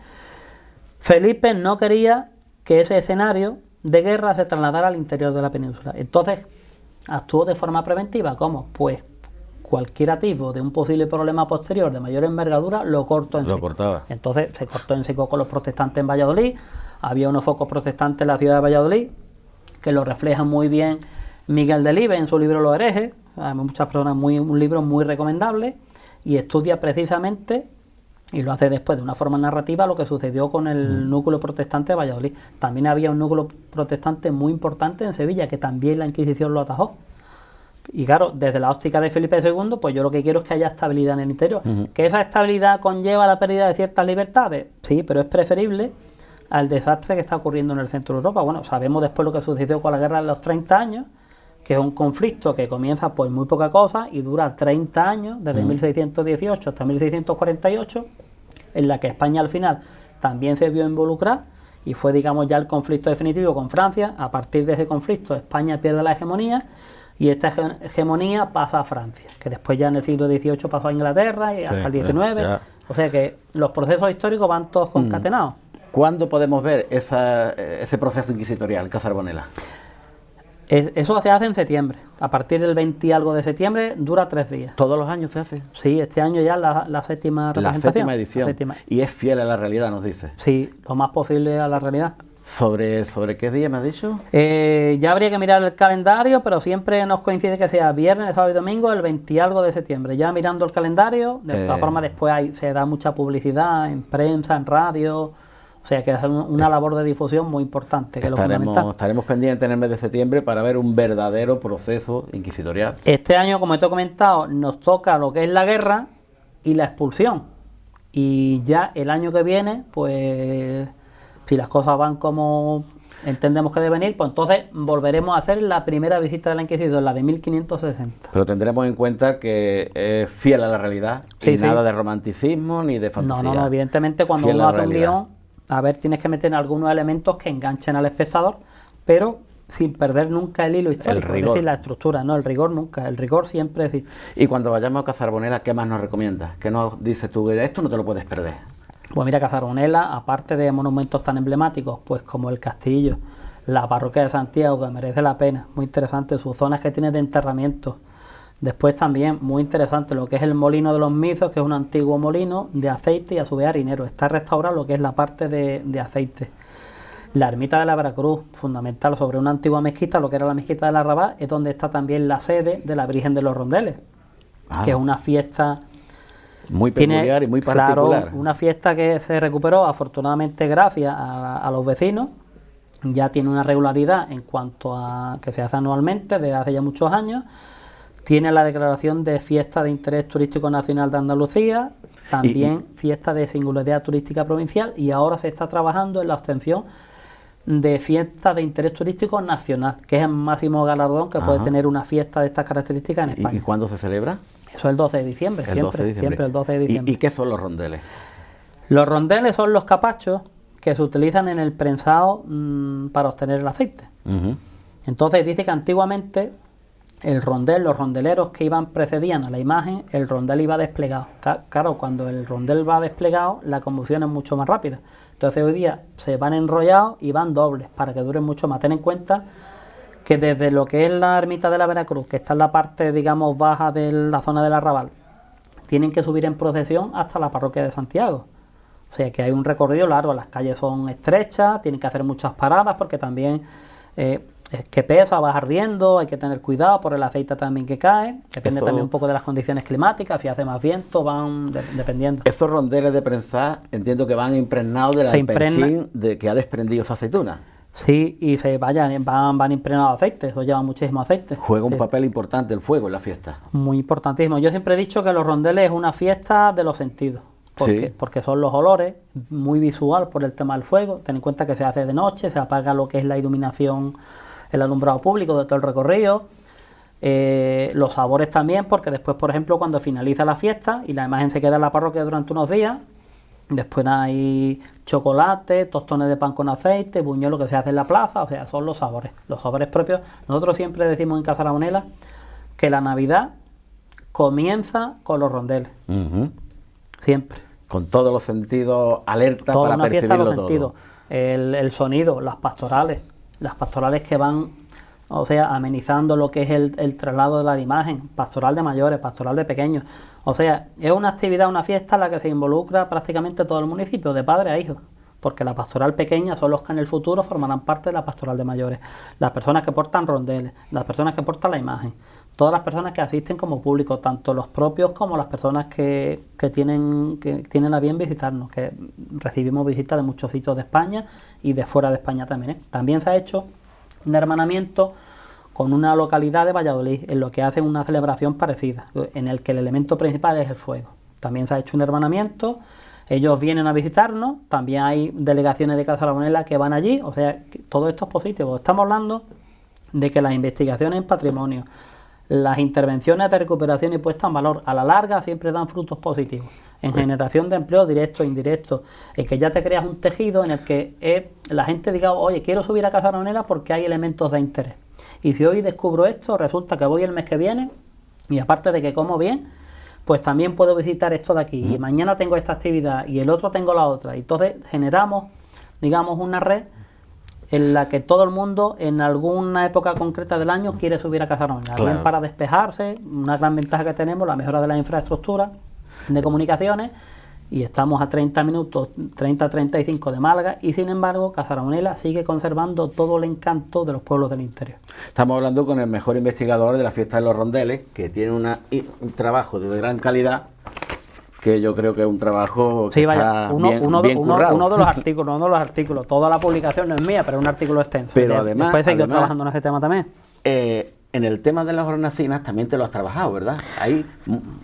Felipe no quería que ese escenario de guerra se trasladara al interior de la península. Entonces actuó de forma preventiva. ¿Cómo? Pues cualquier atisbo de un posible problema posterior de mayor envergadura lo cortó en seco. Cortaba. Entonces se cortó en seco con los protestantes en Valladolid. Había unos focos protestantes en la ciudad de Valladolid que lo reflejan muy bien Miguel Delibes en su libro Los herejes. Hay muchas personas, un libro muy recomendable, y estudia precisamente, y lo hace después de una forma narrativa, lo que sucedió con el núcleo protestante de Valladolid. También había un núcleo protestante muy importante en Sevilla, que también la Inquisición lo atajó. Y claro, desde la óptica de Felipe II, pues yo lo que quiero es que haya estabilidad en el interior. ¿Que esa estabilidad conlleva la pérdida de ciertas libertades? Sí, pero es preferible al desastre que está ocurriendo en el centro de Europa. Bueno, sabemos después lo que sucedió con la guerra de los 30 años, que es un conflicto que comienza por muy poca cosa y dura 30 años, desde 1618 hasta 1648, en la que España al final también se vio involucrada, y fue, digamos, ya el conflicto definitivo con Francia. A partir de ese conflicto España pierde la hegemonía, y esta hegemonía pasa a Francia, que después ya en el siglo XVIII pasó a Inglaterra y hasta el XIX. O sea que los procesos históricos van todos concatenados. ¿Cuándo podemos ver ese proceso inquisitorial en Cazarbonela? Eso se hace en septiembre. A partir del 20 y algo de septiembre dura 3 días. ¿Todos los años se hace? Sí, este año ya la séptima representación. La séptima edición. Y es fiel a la realidad, nos dice. Sí, lo más posible a la realidad. ¿Sobre qué día me has dicho? Ya habría que mirar el calendario, pero siempre nos coincide que sea viernes, sábado y domingo, el 20 y algo de septiembre. Ya mirando el calendario, de todas formas después se da mucha publicidad en prensa, en radio. O sea que es una labor de difusión muy importante, que es lo fundamental. Estaremos pendientes en el mes de septiembre para ver un verdadero proceso inquisitorial. Este año, como te he comentado, nos toca lo que es la guerra y la expulsión. Y ya el año que viene, pues si las cosas van como entendemos que deben ir, pues entonces volveremos a hacer la primera visita de la Inquisición, la de 1560. Pero tendremos en cuenta que es fiel a la realidad, y nada de romanticismo ni de fantasía. No, evidentemente cuando uno hace un guión, a ver, tienes que meter algunos elementos que enganchen al espectador, pero sin perder nunca el hilo histórico, es decir, la estructura, no, el rigor nunca, el rigor siempre existe. Y cuando vayamos a Cazarbonela, ¿qué más nos recomiendas? ¿Qué nos dices tú? Esto no te lo puedes perder. Pues mira, Cazarbonela, aparte de monumentos tan emblemáticos, pues como el castillo, la parroquia de Santiago, que merece la pena, muy interesante, sus zonas que tiene de enterramiento. Después también, muy interesante, lo que es el Molino de los Mizos, que es un antiguo molino de aceite y a su vez harinero. Está restaurado lo que es la parte de aceite. La ermita de la Veracruz, fundamental, sobre una antigua mezquita, lo que era la mezquita de la Rabat, es donde está también la sede de la Virgen de los Rondeles, que es una fiesta Muy peculiar y muy particular. Claro, una fiesta que se recuperó afortunadamente gracias a los vecinos. Ya tiene una regularidad en cuanto a que se hace anualmente desde hace ya muchos años. Tiene la declaración de fiesta de interés turístico nacional de Andalucía, también fiesta de singularidad turística provincial, y ahora se está trabajando en la obtención de fiesta de interés turístico nacional, que es el máximo galardón que puede tener una fiesta de estas características en España. ¿Y cuándo se celebra? Eso es el 12 de diciembre, siempre el 12 de diciembre. ¿Y qué son los rondeles? Los rondeles son los capachos que se utilizan en el prensado para obtener el aceite. Entonces dice que antiguamente el rondel, los rondeleros que precedían a la imagen, el rondel iba desplegado. Claro, cuando el rondel va desplegado, la combustión es mucho más rápida. Entonces hoy día se van enrollados y van dobles para que duren mucho más. Ten en cuenta que desde lo que es la ermita de la Veracruz, que está en la parte, digamos, baja de la zona del Arrabal, tienen que subir en procesión hasta la parroquia de Santiago. O sea que hay un recorrido largo, las calles son estrechas, tienen que hacer muchas paradas porque también es que pesa, va ardiendo, hay que tener cuidado por el aceite también que cae, depende también un poco de las condiciones climáticas, si hace más viento, van dependiendo. Esos rondeles de prensar entiendo que van impregnados de la alpensín que ha desprendido esa aceituna. Sí, y van impregnados de aceite, eso lleva muchísimo aceite. Juega un papel importante el fuego en la fiesta. Muy importantísimo. Yo siempre he dicho que los rondeles es una fiesta de los sentidos. Porque son los olores, muy visual por el tema del fuego. Ten en cuenta que se hace de noche, se apaga lo que es la iluminación, el alumbrado público de todo el recorrido. Los sabores también, porque después, por ejemplo, cuando finaliza la fiesta y la imagen se queda en la parroquia durante unos días, después hay chocolate, tostones de pan con aceite, buñuelo que se hace en la plaza, o sea, son los sabores propios. Nosotros siempre decimos en Casa Ramonela que la Navidad comienza con los rondeles. Siempre. Con todos los sentidos alerta para una fiesta percibirlo de los sentidos. El sonido, las pastorales que van, o sea, amenizando lo que es el traslado de la imagen, pastoral de mayores, pastoral de pequeños. O sea, es una actividad, una fiesta en la que se involucra prácticamente todo el municipio, de padre a hijo, porque la pastoral pequeña son los que en el futuro formarán parte de la pastoral de mayores. Las personas que portan rondeles, las personas que portan la imagen, todas las personas que asisten como público, tanto los propios como las personas que tienen a bien visitarnos, que recibimos visitas de muchos sitios de España y de fuera de España también. También se ha hecho un hermanamiento con una localidad de Valladolid, en lo que hacen una celebración parecida, en el que el elemento principal es el fuego. También se ha hecho un hermanamiento, ellos vienen a visitarnos, también hay delegaciones de Casa Ramonela que van allí, o sea, todo esto es positivo. Estamos hablando de que las investigaciones en patrimonio, las intervenciones de recuperación y puesta en valor a la larga siempre dan frutos positivos en generación de empleo directo e indirecto, en que ya te creas un tejido en el que la gente diga, oye, quiero subir a Casa Ramonela porque hay elementos de interés, y si hoy descubro esto, resulta que voy el mes que viene y aparte de que como bien, pues también puedo visitar esto de aquí, y mañana tengo esta actividad y el otro tengo la otra, y entonces generamos, digamos, una red en la que todo el mundo en alguna época concreta del año quiere subir a Casa Ramonela. Claro. Para despejarse, una gran ventaja que tenemos, la mejora de la infraestructura de comunicaciones, y estamos a 30 minutos, 30-35 de Málaga, y sin embargo Casa Ramonela sigue conservando todo el encanto de los pueblos del interior. Estamos hablando con el mejor investigador de la fiesta de los rondeles, que tiene un trabajo de gran calidad, que yo creo que es un trabajo que está bien currado. Uno de los artículos, toda la publicación no es mía, pero es un artículo extenso. Pero además, después he seguido trabajando en ese tema también. En el tema de las hornacinas también te lo has trabajado, ¿verdad?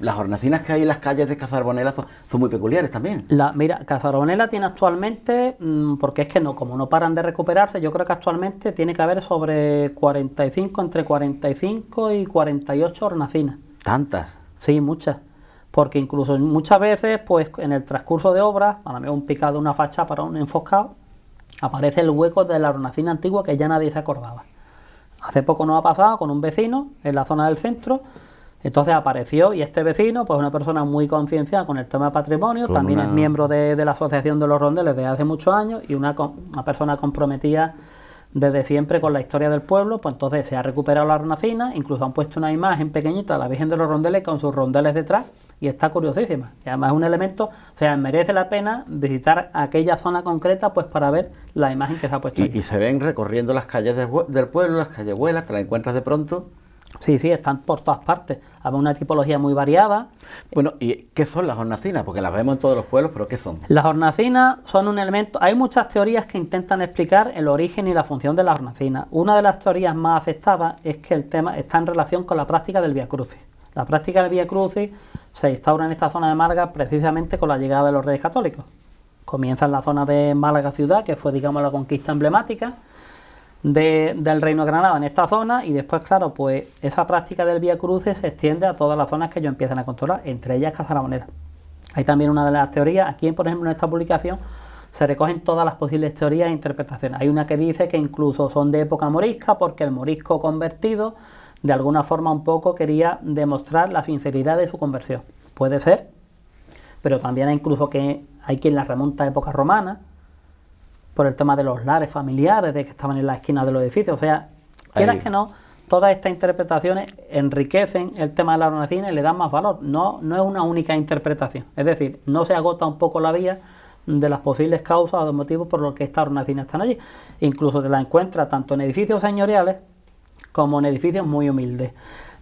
Las hornacinas que hay en las calles de Casa Ramonela son muy peculiares también. Mira, Casa Ramonela tiene actualmente, porque es que como no paran de recuperarse, yo creo que actualmente tiene que haber sobre entre 45 y 48 hornacinas. ¿Tantas? Sí, muchas. Porque incluso muchas veces, pues en el transcurso de obras, para mí un picado, una facha para un enfoscado, aparece el hueco de la hornacina antigua que ya nadie se acordaba. Hace poco nos ha pasado con un vecino en la zona del centro, entonces apareció, y este vecino, pues una persona muy concienciada con el tema de patrimonio, también es miembro de la Asociación de los Rondeles desde hace muchos años, y una persona comprometida desde siempre con la historia del pueblo, pues entonces se ha recuperado la hornacina, incluso han puesto una imagen pequeñita de la Virgen de los Rondeles con sus rondeles detrás, y está curiosísima. Y además es un elemento, o sea, merece la pena visitar aquella zona concreta pues para ver la imagen que se ha puesto. Y se ven recorriendo las calles del pueblo, las callejuelas, te las encuentras de pronto. Sí, sí, están por todas partes. Había una tipología muy variada. Bueno, ¿y qué son las hornacinas? Porque las vemos en todos los pueblos, pero ¿qué son? Las hornacinas son un elemento... Hay muchas teorías que intentan explicar el origen y la función de las hornacinas. Una de las teorías más aceptadas es que el tema está en relación con la práctica del Vía Crucis. La práctica del Vía Crucis se instaura en esta zona de Málaga precisamente con la llegada de los Reyes Católicos. Comienza en la zona de Málaga ciudad, que fue, digamos, la conquista emblemática del Reino de Granada en esta zona, y después, claro, pues esa práctica del Vía Crucis se extiende a todas las zonas que ellos empiezan a controlar, entre ellas Cazaramonela. Hay también una de las teorías, aquí por ejemplo en esta publicación se recogen todas las posibles teorías e interpretaciones. Hay una que dice que incluso son de época morisca, porque el morisco convertido de alguna forma un poco quería demostrar la sinceridad de su conversión. Puede ser, pero también hay incluso que hay quien la remonta a época romana, por el tema de los lares familiares, de que estaban en la esquina de los edificios. O sea, quieras que no, todas estas interpretaciones enriquecen el tema de la hornacina y le dan más valor. No es una única interpretación. Es decir, no se agota un poco la vía de las posibles causas o de motivos por los que estas hornacinas están allí. Incluso te las encuentras tanto en edificios señoriales como en edificios muy humildes.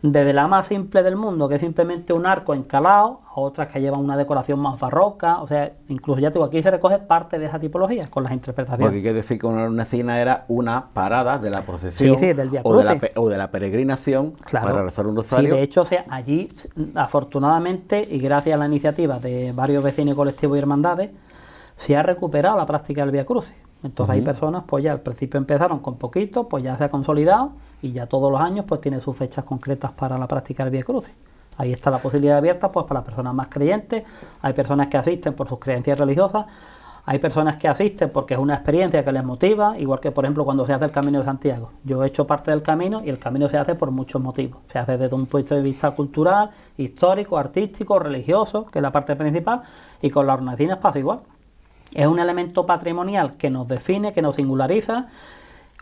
Desde la más simple del mundo, que es simplemente un arco encalado, a otras que llevan una decoración más barroca. O sea, incluso ya te digo, aquí se recoge parte de esa tipología con las interpretaciones. Porque quiere decir que una hornacina era una parada de la procesión, sí, del Vía o, Crucis, de la peregrinación, claro, para rezar un rosario. Sí, de hecho, o sea, allí, afortunadamente, y gracias a la iniciativa de varios vecinos, colectivos y hermandades, se ha recuperado la práctica del Vía Crucis. Entonces hay personas, pues ya al principio empezaron con poquito, pues ya se ha consolidado y ya todos los años pues tiene sus fechas concretas para la práctica del Vía Crucis. Ahí está la posibilidad abierta pues para las personas más creyentes. Hay personas que asisten por sus creencias religiosas, hay personas que asisten porque es una experiencia que les motiva, igual que por ejemplo cuando se hace el Camino de Santiago. Yo he hecho parte del camino y el camino se hace por muchos motivos. Se hace desde un punto de vista cultural, histórico, artístico, religioso, que es la parte principal, y con las hornacinas pasa igual. Es un elemento patrimonial que nos define, que nos singulariza,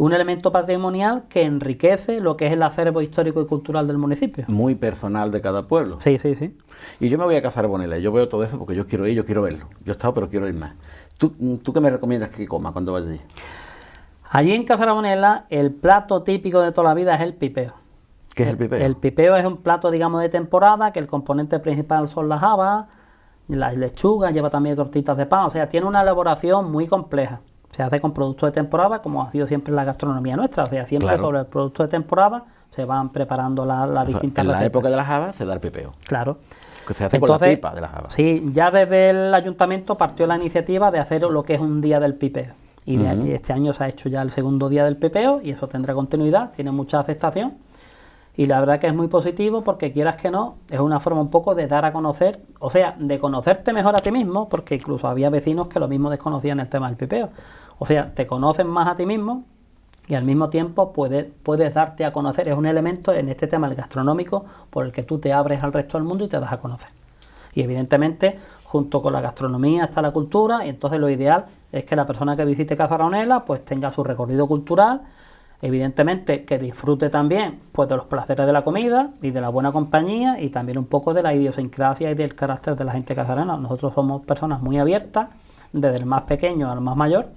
un elemento patrimonial que enriquece lo que es el acervo histórico y cultural del municipio. Muy personal de cada pueblo. Sí, sí, sí. Y yo me voy a Cazaramonela, yo veo todo eso porque yo quiero ir, yo quiero verlo. Yo he estado, pero quiero ir más. ¿Tú qué me recomiendas que coma cuando vaya allí? Allí en Cazaramonela el plato típico de toda la vida es el pipeo. ¿Qué es el pipeo? El pipeo es un plato, digamos, de temporada, que el componente principal son las habas, las lechugas, lleva también tortitas de pan. O sea, tiene una elaboración muy compleja. Se hace con productos de temporada, como ha sido siempre la gastronomía nuestra. O sea, siempre claro, sobre el producto de temporada se van preparando las distintas recetas. En la época de las habas se da el pipeo. Claro. Que se hace entonces, con la pipa de las habas. Sí, ya desde el ayuntamiento partió la iniciativa de hacer lo que es un día del pipeo. Y de este año se ha hecho ya el segundo día del pipeo y eso tendrá continuidad, tiene mucha aceptación. Y la verdad que es muy positivo porque quieras que no, es una forma un poco de dar a conocer, o sea, de conocerte mejor a ti mismo, porque incluso había vecinos que lo mismo desconocían el tema del pipeo. O sea, te conocen más a ti mismo y al mismo tiempo puedes darte a conocer. Es un elemento en este tema el gastronómico por el que tú te abres al resto del mundo y te das a conocer. Y evidentemente, junto con la gastronomía está la cultura, y entonces lo ideal es que la persona que visite Cazaramonela pues tenga su recorrido cultural. Evidentemente que disfrute también pues de los placeres de la comida y de la buena compañía y también un poco de la idiosincrasia y del carácter de la gente cazarana. Nosotros somos personas muy abiertas, desde el más pequeño al más mayor,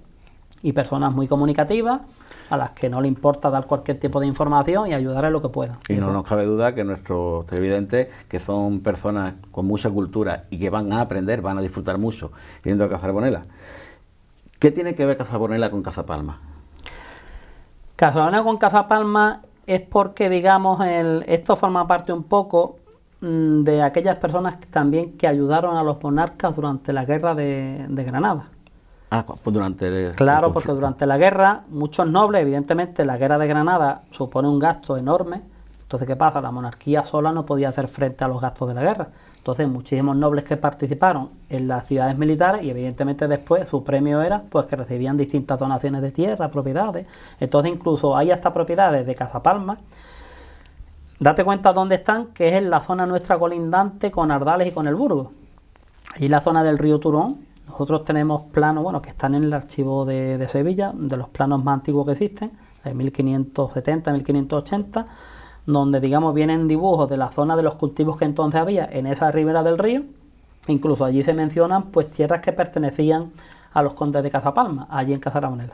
y personas muy comunicativas a las que no le importa dar cualquier tipo de información y ayudar en lo que puedan. Y no nos cabe duda que nuestros televidentes, que son personas con mucha cultura y que van a aprender, van a disfrutar mucho yendo a Cazaramonela. ¿Qué tiene que ver Cazaramonela con Cazapalma? Cazaramonela con Cazapalma es porque, digamos, esto forma parte un poco de aquellas personas también que ayudaron a los monarcas durante la guerra de Granada. Ah, pues durante claro, porque durante la guerra, muchos nobles, evidentemente, la guerra de Granada supone un gasto enorme. Entonces, ¿qué pasa? La monarquía sola no podía hacer frente a los gastos de la guerra. Entonces, muchísimos nobles que participaron en las ciudades militares y evidentemente después su premio era pues que recibían distintas donaciones de tierra, propiedades. Entonces, incluso hay hasta propiedades de Cazapalma. Date cuenta dónde están, que es en la zona nuestra colindante con Ardales y con el Burgo. Allí la zona del río Turón. Nosotros tenemos planos, bueno, que están en el archivo de Sevilla, de los planos más antiguos que existen, de 1570, 1580, donde, digamos, vienen dibujos de la zona de los cultivos que entonces había en esa ribera del río. Incluso allí se mencionan pues tierras que pertenecían a los condes de Cazapalma, allí en Cazaramonela.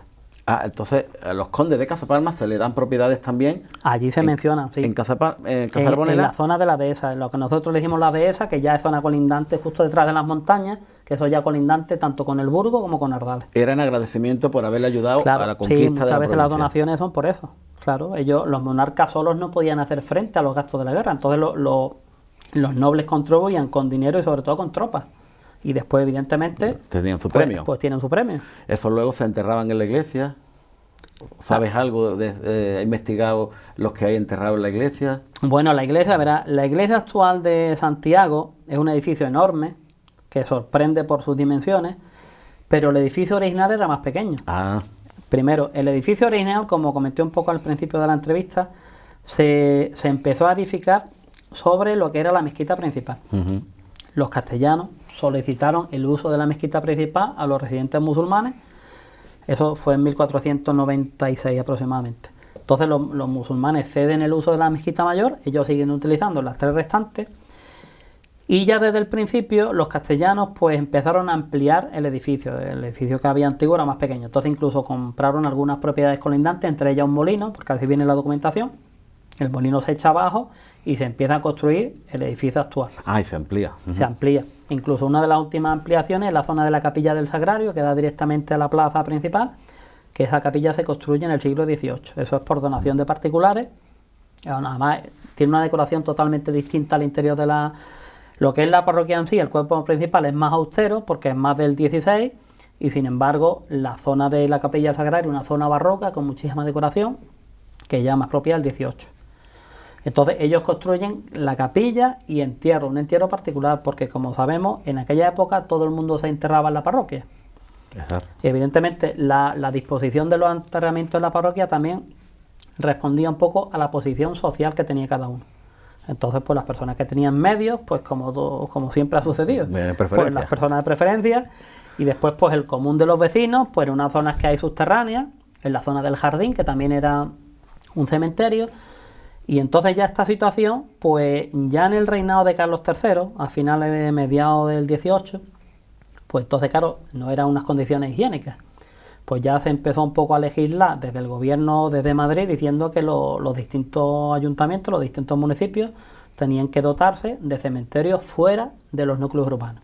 Entonces a los condes de Cazapalma se le dan propiedades también. Allí se mencionan, sí. En En Carbonera. la zona de la dehesa, lo que nosotros le decimos la dehesa, que ya es zona colindante justo detrás de las montañas, que eso ya colindante tanto con el Burgo como con Ardales. Era en agradecimiento por haberle ayudado a la conquista sí, muchas de la veces las provincia. donaciones son por eso. Claro, los monarcas solos no podían hacer frente a los gastos de la guerra, entonces los nobles contribuían con dinero y sobre todo con tropas. Y después, evidentemente, tenían su premio. Pues tienen su premio. Eso luego se enterraban en la iglesia. ¿Sabes algo? ¿Has investigado los que hay enterrados en la iglesia? Bueno, la iglesia, verá, la iglesia actual de Santiago es un edificio enorme que sorprende por sus dimensiones, pero el edificio original era más pequeño. Primero, el edificio original, como comenté un poco al principio de la entrevista, se empezó a edificar sobre lo que era la mezquita principal. Los castellanos solicitaron el uso de la mezquita principal a los residentes musulmanes. Eso fue en 1496 aproximadamente. Entonces los musulmanes ceden el uso de la mezquita mayor, ellos siguen utilizando las 3 restantes, y ya desde el principio los castellanos pues empezaron a ampliar el edificio que había antiguo era más pequeño, entonces incluso compraron algunas propiedades colindantes, entre ellas un molino, porque así viene la documentación. El molino se echa abajo y se empieza a construir el edificio actual. Y se amplía. Se amplía. Incluso una de las últimas ampliaciones es la zona de la capilla del Sagrario, que da directamente a la plaza principal, que esa capilla se construye en el siglo XVIII. Eso es por donación de particulares. Además, tiene una decoración totalmente distinta al interior de lo que es la parroquia en sí. El cuerpo principal es más austero porque es más del XVI, y sin embargo la zona de la capilla del Sagrario es una zona barroca con muchísima decoración, que ya más propia del XVIII. Entonces ellos construyen la capilla y un entierro particular, porque como sabemos, en aquella época todo el mundo se enterraba en la parroquia. Exacto. Evidentemente la disposición de los enterramientos en la parroquia también respondía un poco a la posición social que tenía cada uno. Entonces pues las personas que tenían medios, pues como siempre ha sucedido, pues las personas de preferencia, y después pues el común de los vecinos, pues en unas zonas que hay subterráneas, en la zona del jardín, que también era un cementerio. Y entonces ya esta situación, pues ya en el reinado de Carlos III, a finales de mediados del 18, pues entonces claro, no eran unas condiciones higiénicas. Pues ya se empezó un poco a legislar desde el gobierno, desde Madrid, diciendo que los distintos ayuntamientos, los distintos municipios, tenían que dotarse de cementerios fuera de los núcleos urbanos.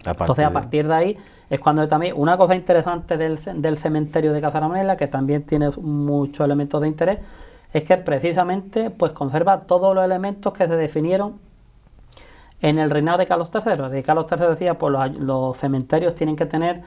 Entonces a partir de ahí es cuando también, una cosa interesante del cementerio de Cazaramonela, que también tiene muchos elementos de interés, es que precisamente pues conserva todos los elementos que se definieron en el reinado de Carlos III. De Carlos III decía, pues los cementerios tienen que tener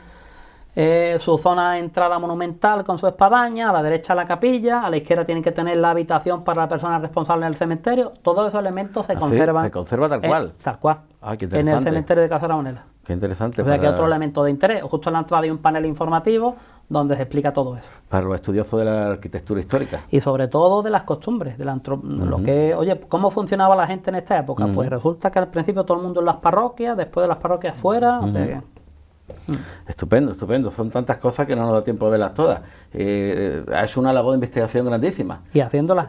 su zona de entrada monumental con su espadaña, a la derecha la capilla, a la izquierda tienen que tener la habitación para la persona responsable del cementerio. Todos esos elementos se conservan. Se conserva tal cual. Tal cual. Qué en el cementerio de Cazaramonela. Qué interesante. O sea, que otro elemento de interés. Justo en la entrada hay un panel informativo donde se explica todo eso. Para los estudiosos de la arquitectura histórica. Y sobre todo de las costumbres, de lo que, oye, ¿cómo funcionaba la gente en esta época? Pues resulta que al principio todo el mundo en las parroquias, después de las parroquias fuera, o sea que... Estupendo, estupendo. Son tantas cosas que no nos da tiempo de verlas todas. Ha hecho una labor de investigación grandísima. Y haciéndolas.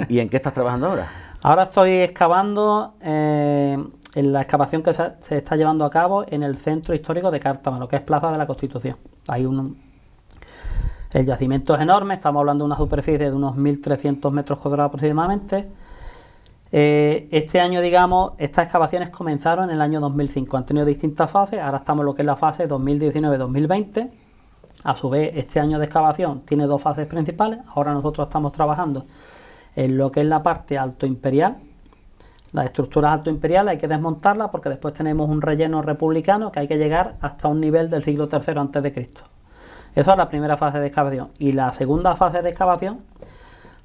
¿Y en qué estás trabajando ahora? Ahora estoy excavando en la excavación que se está llevando a cabo en el centro histórico de Cártama, lo que es Plaza de la Constitución. El yacimiento es enorme, estamos hablando de una superficie de unos 1.300 metros cuadrados aproximadamente. Este año, digamos, estas excavaciones comenzaron en el año 2005, han tenido distintas fases, ahora estamos en lo que es la fase 2019-2020. A su vez, este año de excavación tiene 2 fases principales, ahora nosotros estamos trabajando en lo que es la parte alto imperial. Las estructuras alto imperiales hay que desmontarlas porque después tenemos un relleno republicano que hay que llegar hasta un nivel del siglo III a.C. Esa es la primera fase de excavación. Y la segunda fase de excavación,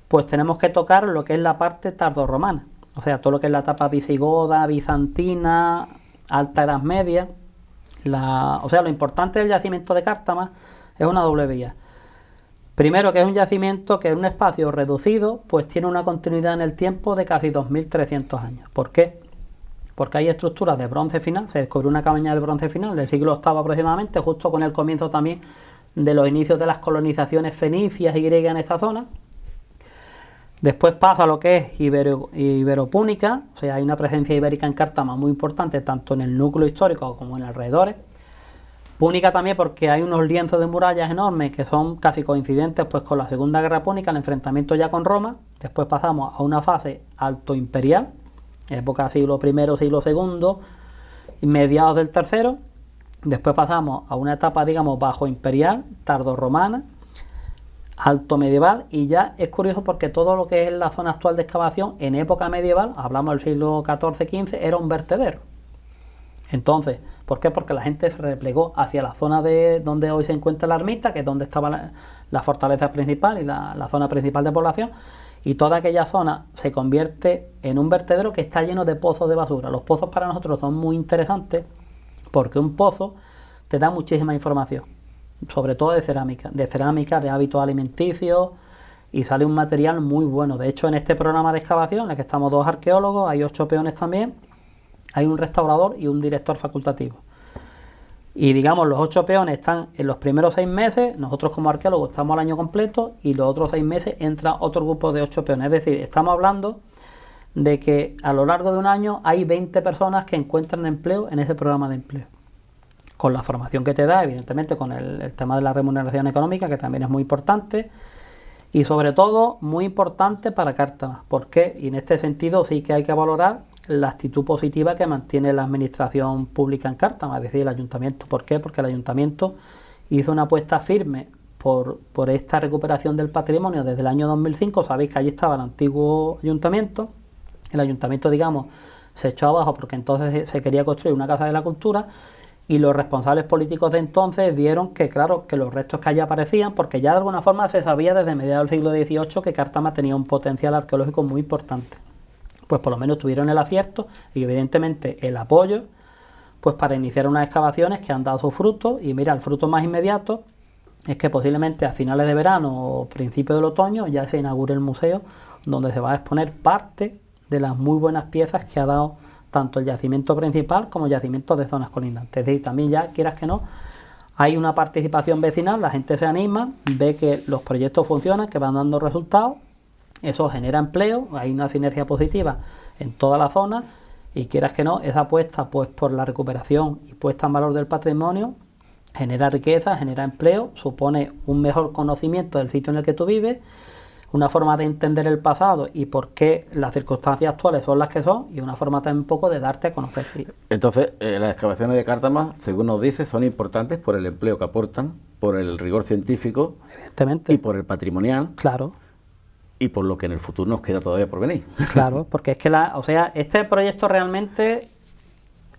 pues tenemos que tocar lo que es la parte tardorromana. O sea, todo lo que es la etapa visigoda, bizantina, alta edad media. O sea, lo importante del yacimiento de Cártama es una doble vía. Primero, que es un yacimiento que en un espacio reducido, pues tiene una continuidad en el tiempo de casi 2.300 años. ¿Por qué? Porque hay estructuras de bronce final, se descubrió una cabaña del bronce final del siglo VIII aproximadamente, justo con el comienzo también de los inicios de las colonizaciones fenicias y griegas en esta zona. Después pasa a lo que es iberopúnica, o sea, hay una presencia ibérica en Cártama muy importante, tanto en el núcleo histórico como en alrededores. Púnica también porque hay unos lienzos de murallas enormes que son casi coincidentes pues con la Segunda Guerra Púnica, el enfrentamiento ya con Roma. Después pasamos a una fase alto imperial, época siglo I, siglo II, y mediados del tercero. Después pasamos a una etapa, digamos, bajo imperial, tardorromana, alto medieval, y ya es curioso porque todo lo que es la zona actual de excavación en época medieval, hablamos del siglo XIV-XV, era un vertedero. Entonces, ¿por qué? Porque la gente se replegó hacia la zona de donde hoy se encuentra la ermita, que es donde estaba la fortaleza principal y la zona principal de población, y toda aquella zona se convierte en un vertedero que está lleno de pozos de basura. Los pozos para nosotros son muy interesantes porque un pozo te da muchísima información, sobre todo de cerámica, de hábitos alimenticios, y sale un material muy bueno. De hecho, en este programa de excavación, en el que estamos 2 arqueólogos, hay 8 peones también, hay un restaurador y un director facultativo. Y digamos, los 8 peones están en los primeros 6 meses, nosotros como arqueólogos estamos al año completo, y los otros 6 meses entra otro grupo de 8 peones. Es decir, estamos hablando de que a lo largo de un año hay 20 personas que encuentran empleo en ese programa de empleo. Con la formación que te da, evidentemente, con el tema de la remuneración económica, que también es muy importante, y sobre todo muy importante para Cártama. ¿Por qué? Y en este sentido sí que hay que valorar la actitud positiva que mantiene la administración pública en Cártama, es decir, el ayuntamiento. ¿Por qué? Porque el ayuntamiento hizo una apuesta firme por esta recuperación del patrimonio desde el año 2005. Sabéis que allí estaba el antiguo ayuntamiento. El ayuntamiento, digamos, se echó abajo porque entonces se quería construir una casa de la cultura, y los responsables políticos de entonces vieron que, claro, que los restos que allí aparecían, porque ya de alguna forma se sabía desde mediados del siglo XVIII que Cártama tenía un potencial arqueológico muy importante. Pues por lo menos tuvieron el acierto y evidentemente el apoyo pues para iniciar unas excavaciones que han dado sus frutos. Y mira, el fruto más inmediato es que posiblemente a finales de verano o principios del otoño ya se inaugure el museo, donde se va a exponer parte de las muy buenas piezas que ha dado tanto el yacimiento principal como yacimientos de zonas colindantes. Es decir, también ya, quieras que no, hay una participación vecinal, la gente se anima, ve que los proyectos funcionan, que van dando resultados, eso genera empleo, hay una sinergia positiva en toda la zona, y quieras que no, esa apuesta pues por la recuperación y puesta en valor del patrimonio genera riqueza, genera empleo, supone un mejor conocimiento del sitio en el que tú vives, una forma de entender el pasado y por qué las circunstancias actuales son las que son, y una forma también un poco de darte a conocer. Entonces, las excavaciones de Cártama, según nos dice, son importantes por el empleo que aportan, por el rigor científico, evidentemente, y por el patrimonial. Claro. Y por lo que en el futuro nos queda todavía por venir. Claro, porque es que este proyecto realmente,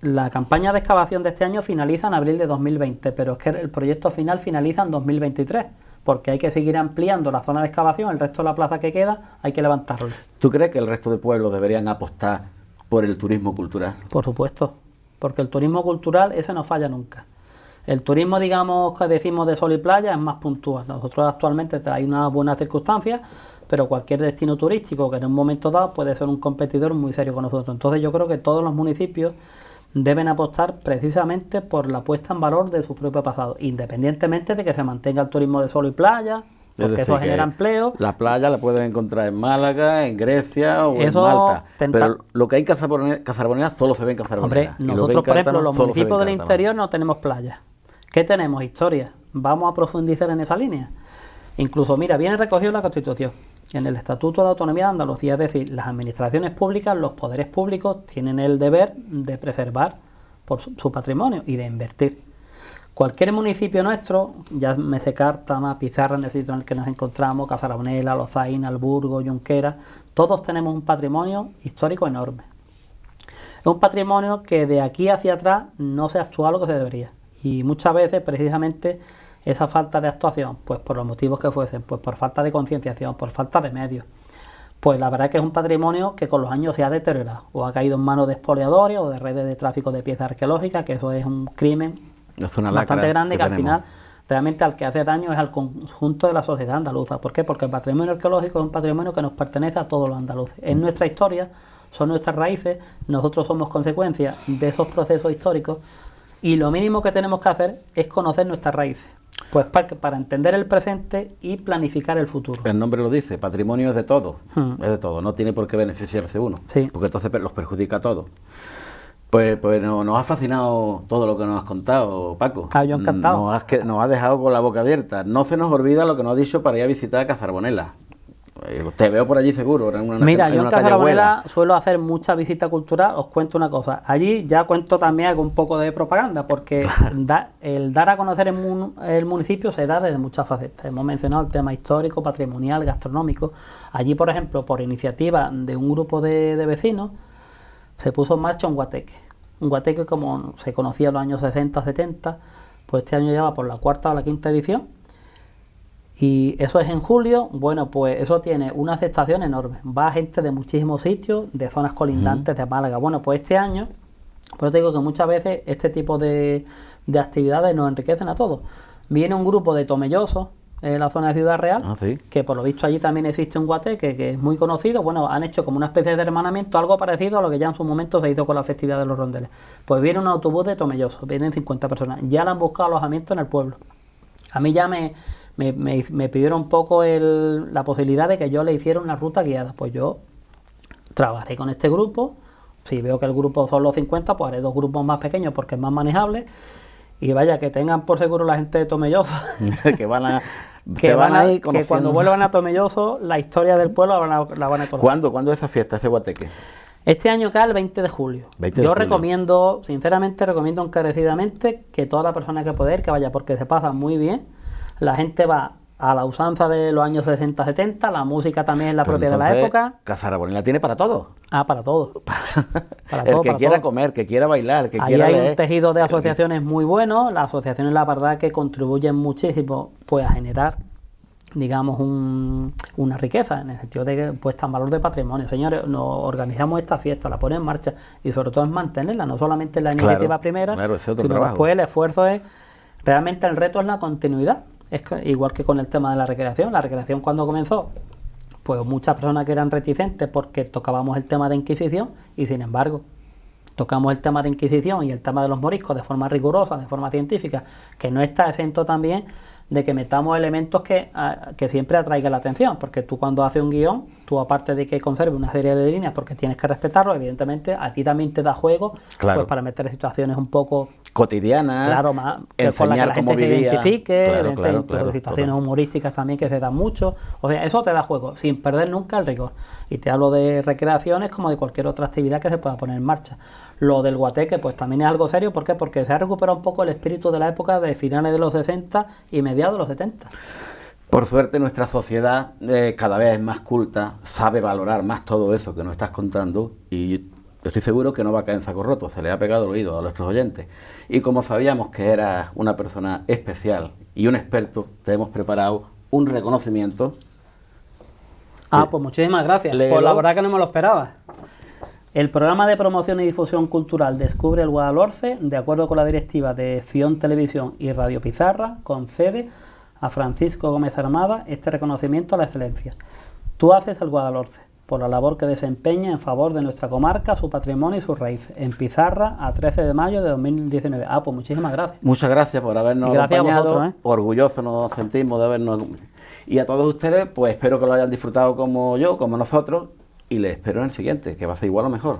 la campaña de excavación de este año finaliza en abril de 2020, pero es que el proyecto final finaliza en 2023. Porque hay que seguir ampliando la zona de excavación, el resto de la plaza que queda hay que levantarlo. ¿Tú crees que el resto de pueblos deberían apostar por el turismo cultural? Por supuesto, porque el turismo cultural ese no falla nunca. El turismo, digamos, que decimos de sol y playa es más puntual. Nosotros actualmente hay unas buenas circunstancias, pero cualquier destino turístico que en un momento dado puede ser un competidor muy serio con nosotros. Entonces yo creo que todos los municipios deben apostar precisamente por la puesta en valor de su propio pasado, independientemente de que se mantenga el turismo de sol y playa, porque eso genera empleo. La playa la pueden encontrar en Málaga, en Grecia o en Malta, pero lo que hay en Cazarbonera solo se ve en Cazarbonera. Hombre, nosotros, por ejemplo, los municipios del interior no tenemos playa. ¿Qué tenemos? Historia. Vamos a profundizar en esa línea. Incluso, mira, viene recogido en la Constitución, en el Estatuto de Autonomía de Andalucía, es decir, las administraciones públicas, los poderes públicos tienen el deber de preservar por su patrimonio y de invertir. Cualquier municipio nuestro, llámese Cártama, Pizarra, en el sitio en el que nos encontramos, Cazarbonera, Lozaina, Alburgo, Junquera, todos tenemos un patrimonio histórico enorme. Es un patrimonio que de aquí hacia atrás no se actúa lo que se debería. Y muchas veces, precisamente, esa falta de actuación, pues por los motivos que fuesen, pues por falta de concienciación, por falta de medios, pues la verdad es que es un patrimonio que con los años se ha deteriorado, o ha caído en manos de expoliadores o de redes de tráfico de piezas arqueológicas, que eso es un crimen bastante grande que al final realmente al que hace daño es al conjunto de la sociedad andaluza. ¿Por qué? Porque el patrimonio arqueológico es un patrimonio que nos pertenece a todos los andaluces. Es nuestra historia, son nuestras raíces, nosotros somos consecuencia de esos procesos históricos, y lo mínimo que tenemos que hacer es conocer nuestras raíces, pues para entender el presente y planificar el futuro. El nombre lo dice, patrimonio es de todo, es de todo, no tiene por qué beneficiarse uno, sí, porque entonces los perjudica a todos. Pues nos ha fascinado todo lo que nos has contado, Paco. Yo encantado. Nos has dejado con la boca abierta. No se nos olvida lo que nos has dicho para ir a visitar Cazarbonela. Te veo por allí seguro. Mira, yo en Cazarbonela suelo hacer mucha visita cultural. Os cuento una cosa. Allí ya cuento también hago un poco de propaganda, porque el dar a conocer el municipio se da desde muchas facetas. Hemos mencionado el tema histórico, patrimonial, gastronómico. Allí, por ejemplo, por iniciativa de un grupo de vecinos, se puso en marcha un guateque. Un guateque como se conocía en los años 60, 70, pues este año ya va por la 4ª o la 5ª edición. Y eso es en julio. Bueno, pues eso tiene una aceptación enorme. Va gente de muchísimos sitios, de zonas colindantes de Málaga. Bueno, pues este año, pues te digo que muchas veces este tipo de actividades nos enriquecen a todos. Viene un grupo de tomellosos en la zona de Ciudad Real, ¿Sí? Que por lo visto allí también existe un guateque que es muy conocido. Bueno, han hecho como una especie de hermanamiento, algo parecido a lo que ya en su momento se hizo con la festividad de los rondeles. Pues viene un autobús de tomellosos, vienen 50 personas. Ya le han buscado alojamiento en el pueblo. A mí ya me pidieron un poco la posibilidad de que yo le hiciera una ruta guiada. Pues yo trabajaré con este grupo. Si veo que el grupo son los 50, pues haré 2 grupos más pequeños porque es más manejable. Y vaya, que tengan por seguro la gente de Tomelloso que cuando vuelvan a Tomelloso la historia del pueblo la van a conocer. ¿Cuándo es esa fiesta, ese guateque? Este año cae el 20 de julio. Recomiendo, sinceramente recomiendo encarecidamente que toda la persona que pueda ir, que vaya, porque se pasa muy bien. La gente va a la usanza de los años 60-70, la música también es la propia de la época. Cazarbonela tiene para todo. Para todo. El que quiera comer, que quiera bailar, que quiera leer. Hay un tejido de asociaciones muy bueno. Las asociaciones, la verdad, que contribuyen muchísimo pues a generar, digamos, una riqueza, en el sentido de que puesta en valor de patrimonio. Señores, nos organizamos esta fiesta, la ponemos en marcha y sobre todo es mantenerla, no solamente la iniciativa primera, sino después el esfuerzo es, realmente el reto es la continuidad. Es igual que con el tema de la recreación. La recreación, cuando comenzó, pues muchas personas que eran reticentes porque tocábamos el tema de Inquisición, y sin embargo tocamos el tema de Inquisición y el tema de los moriscos de forma rigurosa, de forma científica, que no está exento también de que metamos elementos que siempre atraigan la atención, porque tú cuando haces un guión, tú aparte de que conserve una serie de líneas porque tienes que respetarlo, evidentemente a ti también te da juego, pues para meter situaciones un poco cotidianas, claro, más que con la que la gente se identifique, situaciones humorísticas también que se dan mucho. O sea, eso te da juego, sin perder nunca el rigor. Y te hablo de recreaciones como de cualquier otra actividad que se pueda poner en marcha. Lo del guateque, pues también es algo serio. ¿Por qué? Porque se ha recuperado un poco el espíritu de la época de finales de los 60 y mediados de los 70. Por suerte nuestra sociedad cada vez es más culta, sabe valorar más todo eso que nos estás contando, y estoy seguro que no va a caer en saco roto, se le ha pegado el oído a nuestros oyentes. Y como sabíamos que eras una persona especial y un experto, te hemos preparado un reconocimiento. Pues muchísimas gracias. Pues la verdad que no me lo esperaba. El programa de promoción y difusión cultural Descubre el Guadalhorce, de acuerdo con la directiva de FION Televisión y Radio Pizarra, concede a Francisco Gómez Armada este reconocimiento a la excelencia. Tú haces el Guadalhorce, por la labor que desempeña en favor de nuestra comarca, su patrimonio y sus raíces. En Pizarra, a 13 de mayo de 2019. Pues muchísimas gracias. Muchas gracias por habernos acompañado. Orgullosos nos sentimos de habernos. Y a todos ustedes, pues espero que lo hayan disfrutado como yo, como nosotros, y les espero en el siguiente, que va a ser igual o mejor.